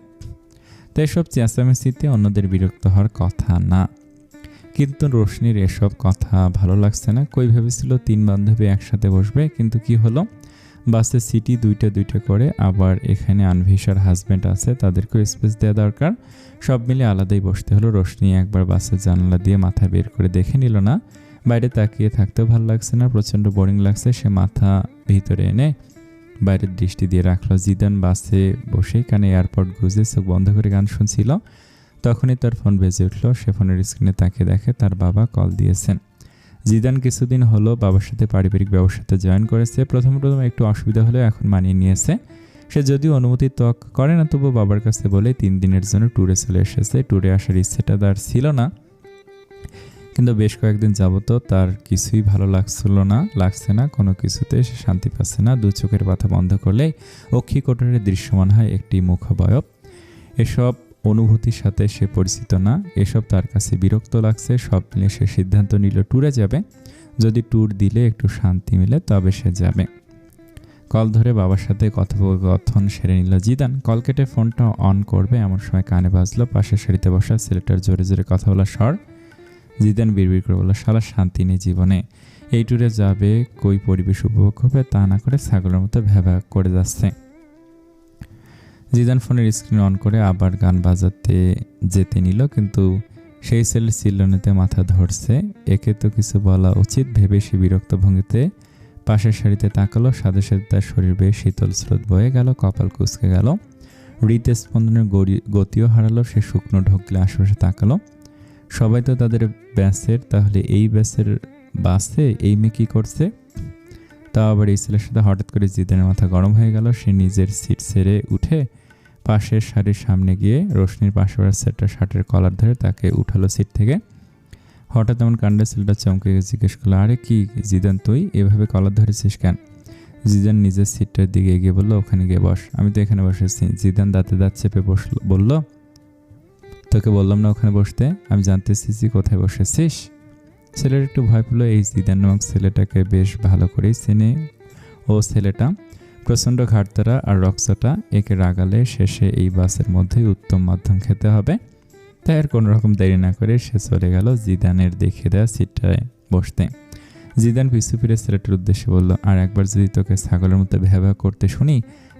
Speaker 1: তাই এসব চেঁচামেচিতে অন্যদের বিরক্ত হওয়ার কথা না। কিন্তু রোশনির এসব কথা ভালো লাগছে না। কই ভেবেছিল 3 বান্ধবী একসাথে বসবে, কিন্তু কি হলো, বাসে সিটি 2টা করে। আবার এখানে আনভিশার হাজব্যান্ড আছে, তাদেরকেও স্পেস দেওয়া দরকার। সব মিলে আলাদাই বসতে হলো। রোশনি একবার বাসের জানালা দিয়ে মাথা বের করে দেখে নিল না। বাইরে তাকিয়ে থাকতেও ভালো লাগছে না, প্রচণ্ড বোরিং লাগছে। সে মাথা ভিতরে এনে বাইরের দৃষ্টি দিয়ে রাখলো। জিদান বাসে বসে কানে এয়ারপড গুঁজে চোখ বন্ধ করে গান শুনছিল। তখনই তার ফোন বেজে উঠল। সে ফোনের স্ক্রিনে তাকিয়ে দেখে তার বাবা কল দিয়েছেন। জিদান কিছুদিন হলো বাবার সাথে পারিবারিক ব্যবসাতে জয়েন করেছে। প্রথম একটু অসুবিধা হলেও এখন মানিয়ে নিয়েছে। সে যদিও অনুমতি ত্বক করে না, তবুও বাবার কাছে বলে 3 দিনের জন্য ট্যুরে চলে এসেছে। ট্যুরে আসার ইচ্ছেটা তার ছিল না, কিন্তু বেশ কয়েকদিন যাবত তার কিছুই ভালো লাগছে না, কোনো কিছুতে সে শান্তি পাচ্ছে না। 2 চোখের পাতা বন্ধ করলেই অক্ষিকোটরে দৃশ্যমান হয় একটি মুখাবয়ব। এসব অনুভূতির সাথে সে পরিচিত না, এসব তার কাছে বিরক্ত লাগছে। সব মিলে সে সিদ্ধান্ত নিল ট্যুরে যাবে। যদি ট্যুর দিলে একটু শান্তি মিলে তবে সে যাবে। কল ধরে বাবার সাথে কথোপকথন সেরে নিল জিদান। কল কেটে ফোনটা অন করবে এমন সময় কানে বাজলো পাশের সারিতে বসা ছেলেটার জোরে জোরে কথা বলা স্বর। জিদান বিড়বিড় করে বলল, শালা শান্তি নেই জীবনে, এই ট্যুরে যাবে কই পরিবেশ উপভোগ করবে তা না করে ছাগলের মতো ভ্যাভা করে যাচ্ছে। জিদান ফোনের স্ক্রিন অন করে আবার গান বাজাতে যেতে নিল, কিন্তু সেই ছেলের চিল্লানিতে মাথা ধরছে। একে তো কিছু বলা উচিত ভেবে সে বিরক্ত ভঙ্গিতে পাশের সারিতে তাকালো। সাথে সাথে তার শরীর বেশ শীতল স্রোত বয়ে গেল, কপাল কুঁচকে গেল, হৃদস্পন্দনের গতিও হারালো। সে শুকনো ঢোকলে আশেপাশে তাকালো। সবাই তো তাদের ব্যাচের, তাহলে এই ব্যাচের বাসে এই মেয়ে কী করছে? তাও আবার এই ছেলের সাথে। হঠাৎ করে জিদানের মাথা গরম হয়ে গেল। সে নিজের সিট ছেড়ে উঠে পাশের সারির সামনে গিয়ে রোশনির পাশে সেটটা শার্টের কলার ধরে তাকে উঠালো সিট থেকে। হঠাৎ এমন কাণ্ডে ছেলেটা চমকে জিজ্ঞেস করলো, আরে কি জিদান, তুই এভাবে কলার ধরেছিস কেন? জিদান নিজের সিটটার দিকে এগিয়ে বলল, ওখানে গিয়ে বস। আমি তো এখানে বসেছি। জিদান দাঁতে দাঁত চেপে বলল, তোকে বললাম না ওখানে বসতে? আমি জানতে চেয়েছি কোথায় বসেছিস। ছেলের একটু ভয় পেল। এই জিদান নামক ছেলেটাকে বেশ ভালো করেই চেনে ও। ছেলেটা প্রচণ্ড ঘাটতারা আর রক্সটা, একে রাগালে শেষে এই বাসের মধ্যেই উত্তম মাধ্যম খেতে হবে। তাই আর কোনো রকম দেরি না করে সে চলে গেল জিদানের দেখিয়ে দেওয়া সিটটায় বসতে। জিদান পিছু ফিরে ছেলেটার উদ্দেশ্যে বলল, আর একবার যদি তোকে ছাগলের মতো ভ্যাভা করতে শুনি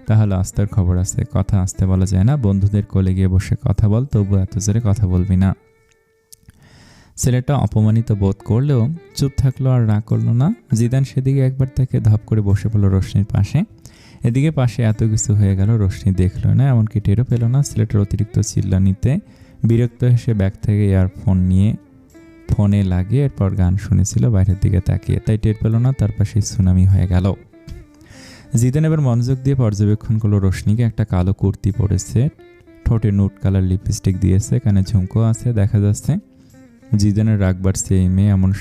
Speaker 1: তাহলে আস্তার খবর আছে। কথা আসতে বলা যায় না, বন্ধুদের কোলে গিয়ে বসে কথা বল, তবু এত জোরে কথা বলবি না। ছেলেটা অপমানিত বোধ করলেও চুপ থাকলো আর রাগ করলো না। জিদান সেদিকে একবার তাকে ধাপ করে বসে পড়ল রোশনির পাশে। এদিকে পাশে এত কিছু হয়ে গেল, রোশনি দেখলো না, এমনকি টেরও পেল না। ছেলেটার অতিরিক্ত চিল্লানিতে বিরক্ত হেসে ব্যাগ থেকে ইয়ারফোন নিয়ে ফোনে লাগিয়ে এরপর গান শুনেছিল বাইরের দিকে তাকিয়ে, তাই টের পেল না তার পাশে সুনামি হয়ে গেল। জিদান এবার মনোযোগ দিয়ে পর্যবেক্ষণ করলো রোশনিকে। একটা কালো কুর্তি পরেছে, ঠোঁটে নুট কালার লিপস্টিক দিয়েছে, কানে ঝুমকো আছে দেখা যাচ্ছে। জিদানের রাগ বাড়ছে, এই মেয়ে এমন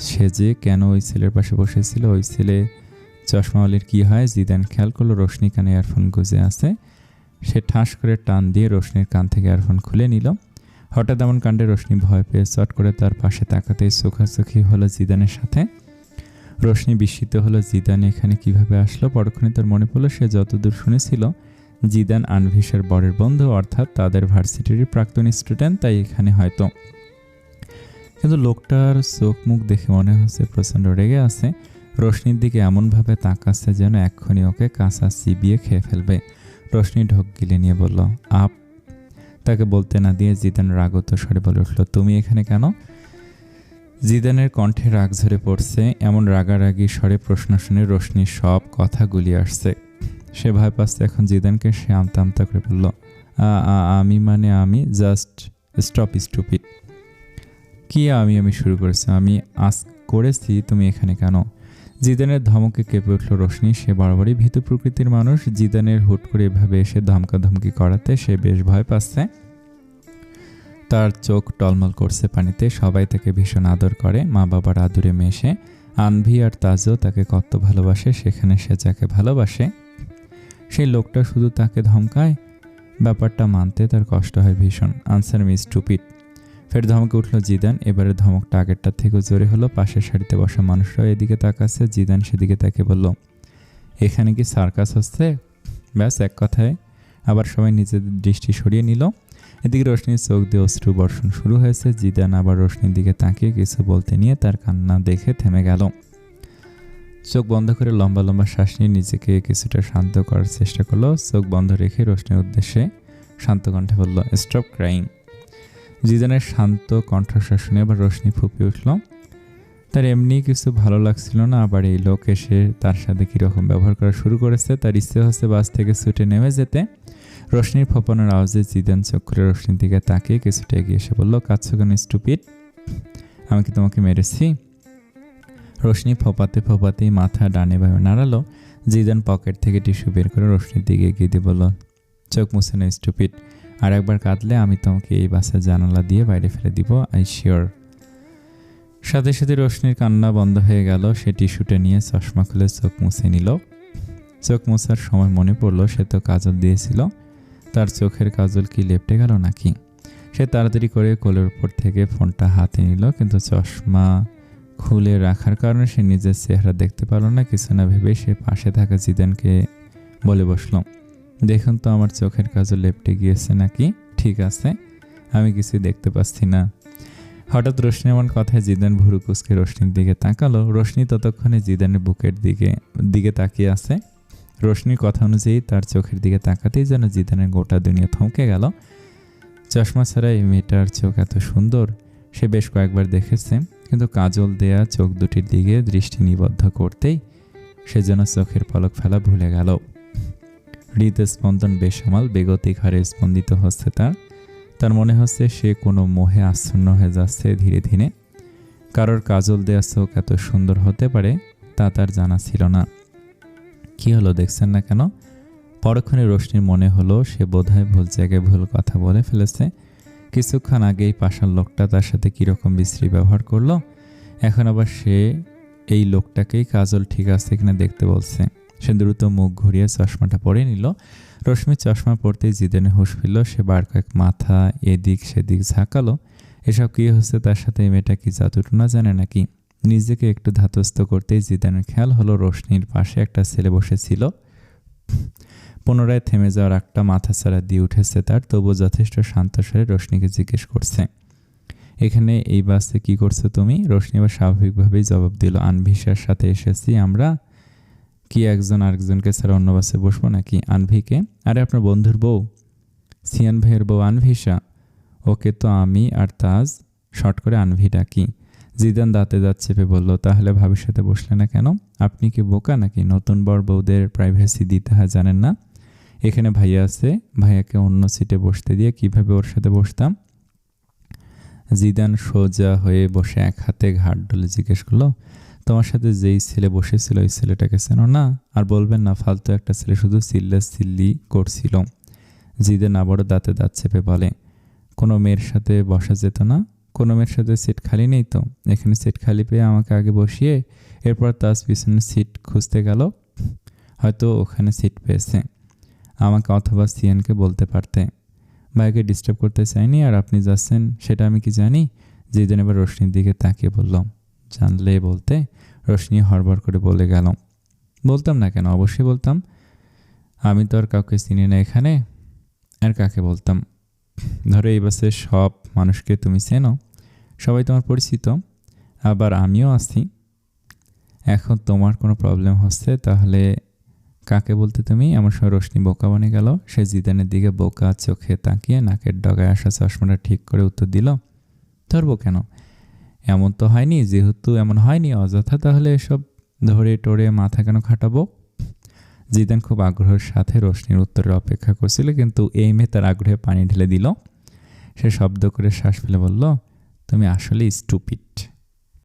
Speaker 1: সেজে কেন ওই ছেলের পাশে বসেছিল? ওই ছেলে চশমাওয়ালির কি হয়? জিদান খেয়াল করলো রোশনি কানে ইয়ারফোন গুঁজে আছে। সে ঠাস করে টান দিয়ে রোশনির কান থেকে ইয়ারফোন খুলে নিল। হঠাৎ এমন কাণ্ডে রোশনি ভয় পেয়ে চট করে তার পাশে তাকাতেই চোখাচোখি হলো জিদানের সাথে। রোশনি বিস্মিত হলো, জিদান এখানে কিভাবে আসলো? পরক্ষণে তার মনে পড়লো সে যতদূর শুনেছিল জিদান আনভিসের বরের বন্ধু, অর্থাৎ তাদের ভার্সিটির প্রাক্তন স্টুডেন্ট, তাই এখানে হয়তো। কিন্তু লোকটার চোখ মুখ দেখে মনে হচ্ছে প্রচণ্ড রেগে আছে। রোশনির দিকে এমনভাবে তাকাচ্ছে যেন এক্ষুনি ওকে কাঁচা চিবিয়ে খেয়ে ফেলবে। রোশনি ঢোক গিলে নিয়ে বলল, আপ। তাকে বলতে না দিয়ে জিদান রাগত স্বরে বলে উঠল, তুমি এখানে কেন? জিদানের কণ্ঠে রাগ ঝরে পড়ছে। এমন রাগারাগি স্বরে প্রশ্ন শুনে রোশনির সব কথা গুলিয়ে আসছে। সে ভয় পাচ্ছে এখন জিদানকে। সে আমতা আমতা করে বলল, আমি জাস্ট স্টপ স্টুপিড। কি আমি শুরু করেছি? আমি করেছি, তুমি এখানে কেন? জিদানের ধমকে কেঁপে উঠল রোশনি। সে বরাবরই ভীতু প্রকৃতির মানুষ। জিদানের হুট করে এভাবে এসে ধমকাধমকি করাতে সে বেশ ভয় পাচ্ছে। তার চোখ টলমল করছে পানিতে। সবাই তাকে ভীষণ আদর করে, মা বাবার আদুরে মেশে। আনভি আর তাজও তাকে কত ভালোবাসে, সেখানে সে যাকে ভালোবাসে সেই লোকটা শুধু তাকে ধমকায়। ব্যাপারটা মানতে তার কষ্ট হয় ভীষণ। Answer me stupid. ফের ধমকে উঠল জিদান। এবারে ধমকটা আগেরটার থেকেও জোরে হলো। পাশের সারিতে বসা মানুষরাও এদিকে তাকাচ্ছে। জিদান সেদিকে তাকে বলল, এখানে কি সার্কাস হচ্ছে? ব্যাস এক কথায় আবার সবাই নিজেদের দৃষ্টি সরিয়ে নিল। এদিকে রোশনির চোখ দিয়ে অশ্রু বর্ষণ শুরু হয়েছে। জিদান আবার রোশনির দিকে তাকিয়ে কিছু বলতে নিয়ে তার কান্না দেখে থেমে গেল। চোখ বন্ধ করে লম্বা লম্বা শ্বাস নিয়ে নিজেকে কিছুটা শান্ত করার চেষ্টা করলো। চোখ বন্ধ রেখে রোশনির উদ্দেশ্যে শান্ত কণ্ঠে বলল, স্টপ ক্রাইং। জিদানের শান্ত কণ্ঠস্বর শুনে আবার রোশনি ফুঁপিয়ে উঠল। তার এমনি কিছু ভালো লাগছিল না, আবার এই লোক এসে তার সাথে কীরকম ব্যবহার করা শুরু করেছে। তার ইচ্ছে হচ্ছে বাস থেকে ছুটে নেমে যেতে। রোশনির ফোপানোর আওয়াজে জিদান চোখ খুলে রোশনির দিকে তাকিয়ে কিছুটা এগিয়ে এসে বলল, কাঁদছো কেন স্টুপিড? আমি কি তোমাকে মেরেছি? রোশনি ফোপাতে ফোপাতেই মাথা ডানে বামে নাড়ালো। জিদান পকেট থেকে টিস্যু বের করে রোশনির দিকে এগিয়ে দিয়ে বলল, চোখ মুছে না স্টুপিড। আর একবার কাঁদলে আমি তোমাকে এই বাসের জানালা দিয়ে বাইরে ফেলে দিব, আই শিওর। সাথে সাথে রোশনির কান্না বন্ধ হয়ে গেল। সে টিস্যুটা নিয়ে চশমা খুলে চোখ মুছে নিল। চোখ মোছার সময় মনে পড়ল সে তো কাজল দিয়েছিল। তার চোখের কাজল কি লেপটে গেল নাকি? সে তাড়াতাড়ি করে কোলের উপর থেকে ফোনটা হাতে নিল, কিন্তু চশমা খুলে রাখার কারণে সে নিজের চেহারা দেখতে পারল না। কিছু না ভেবে সে পাশে থাকা জিদানকে বলে বসল, দেখুন তো আমার চোখের কাজল লেপটে গিয়েছে নাকি? ঠিক আছে, আমি কিছুই দেখতে পাচ্ছি না। হঠাৎ রোশনি এমন কথায় জিদান ভুরু কুঁচকে রোশনির দিকে তাকালো। রোশনি ততক্ষণে জিদানের বুকের দিকে তাকিয়ে আছে। রোশনির কথা অনুযায়ী তার চোখের দিকে তাকাতেই যেন জিদানের গোটা দুনিয়া থমকে গেল। চশমা ছাড়া এই মেয়েটার চোখ এত সুন্দর সে বেশ কয়েকবার দেখেছে, কিন্তু কাজল দেয়া চোখ দুটির দিকে দৃষ্টি নিবদ্ধ করতেই সে যেন চোখের পলক ফেলা ভুলে গেল। হৃদস্পন্দন বেসামাল বেগতিক হারে স্পন্দিত হচ্ছে তার মনে হচ্ছে সে কোনো মোহে আচ্ছন্ন হয়ে যাচ্ছে ধীরে ধীরে। কারোর কাজল দেয়া চোখ এত সুন্দর হতে পারে তা তার জানা ছিল না। কি হলো দেখছেন না কেন? পরক্ষণে রোশনির মনে হলো সে বোধহয় ভুল জায়গায় ভুল কথা বলে ফেলেছে। কিছুক্ষণ আগেই পাশার লোকটা তার সাথে কীরকম বিশ্রী ব্যবহার করলো, এখন আবার সে এই লোকটাকেই কাজল ঠিক আছে কিনা দেখতে বলছে। সে দ্রুত মুখ ঘুরিয়ে চশমাটা পরে নিল। রশ্মি চশমা পরতেই জিদানে হুঁশ ফিরল। সে বার কয়েক মাথা এদিক সেদিক ঝাঁকালো। এসব কী হচ্ছে তার সাথে? এই মেয়েটা কি জাদুটনা জানে নাকি? নিজেকে একটু ধাতস্থ করতেই জিদানের খেয়াল হলো রোশনির পাশে একটা ছেলে বসেছিল। পুনরায় থেমে যাওয়ার একটা মাথাছাড়া দিয়ে উঠেছে তার, তবুও যথেষ্ট শান্ত স্বরে রোশনিকে জিজ্ঞেস করছে, এখানে এই বাসে কি করছো তুমি? রোশনি আবার স্বাভাবিকভাবেই জবাব দিল, আনভিসার সাথে এসেছি আমরা। কি একজন আরেকজনকে ছাড়া অন্য বাসে বসবো নাকি? আনভিকে? আরে আপনার বন্ধুর বউ, সিয়ান ভাইয়ের বউ আনভিসা। ওকে তো আমি আর তাজ শর্ট করে আনভি ডাকি। জিদান দাঁতে দাঁত চেপে বলল, তাহলে ভাবির সাথে বসলে না কেন? আপনি কি বোকা নাকি? নতুন বর বউদের প্রাইভেসি দিতে হয় জানেন না? এখানে ভাইয়া আছে, ভাইয়াকে অন্য সিটে বসতে দিয়ে কিভাবে ওর সাথে বসতাম? জিদান সোজা হয়ে বসে এক হাতে ঘাট ডলে জিজ্ঞেস করলো, তোমার সাথে যেই ছেলে বসেছিল ওই ছেলেটাকে চেনো না? আর বলবেন না ফালতু একটা ছেলে শুধু চিল্লি করছিল। জিদান আবারও দাঁতে দাঁত চেপে বলে, কোনো মেয়ের সাথে বসা যেত না? কোনো মেয়ের সাথে সিট খালি নেই তো? এখানে সিট খালি পেয়ে আমাকে আগে বসিয়ে এরপর তার পিছনে সিট খুঁজতে গেল। হয়তো ওখানে সিট পেয়েছে। আমাকে অথবা সিয়ানকে বলতে পারতে। ভাইকে ডিস্টার্ব করতে চাইনি, আর আপনি যাচ্ছেন সেটা আমি কি জানি? জিদান এবার রোশনির দিকে তাকিয়ে বলল, জানলে বলতে? রোশনি হড়বড় করে বলে গেল, বলতাম না কেন, অবশ্যই বলতাম। আমি তো আর কাউকে চিনি না এখানে, আর কাকে বলতাম? ধরো এই বাসে সব মানুষকে তুমি চেনো, সবাই তোমার পরিচিত, আবার আমিও আছি। এখন তোমার কোনো প্রবলেম হচ্ছে, তাহলে কাকে বলতে তুমি? এমন সময় রোশনি বোকা বনে গেল। সে জিদানের দিকে বোকা চোখে তাকিয়ে নাকের ডগায় আসা চশমাটা ঠিক করে উত্তর দিল, ধরবো কেন? এমন তো হয়নি। যেহেতু এমন হয়নি অযথা তাহলে এসব ধরে টরে মাথা কেন খাটাবো? জিদান খুব আগ্রহের সাথে রোশনির উত্তরের অপেক্ষা করছিল, কিন্তু এই মেয়ে তার আগ্রহে পানি ঢেলে দিল। সে শব্দ করে শ্বাস ফেলে বলল, তুমি আসলেই স্টুপিড।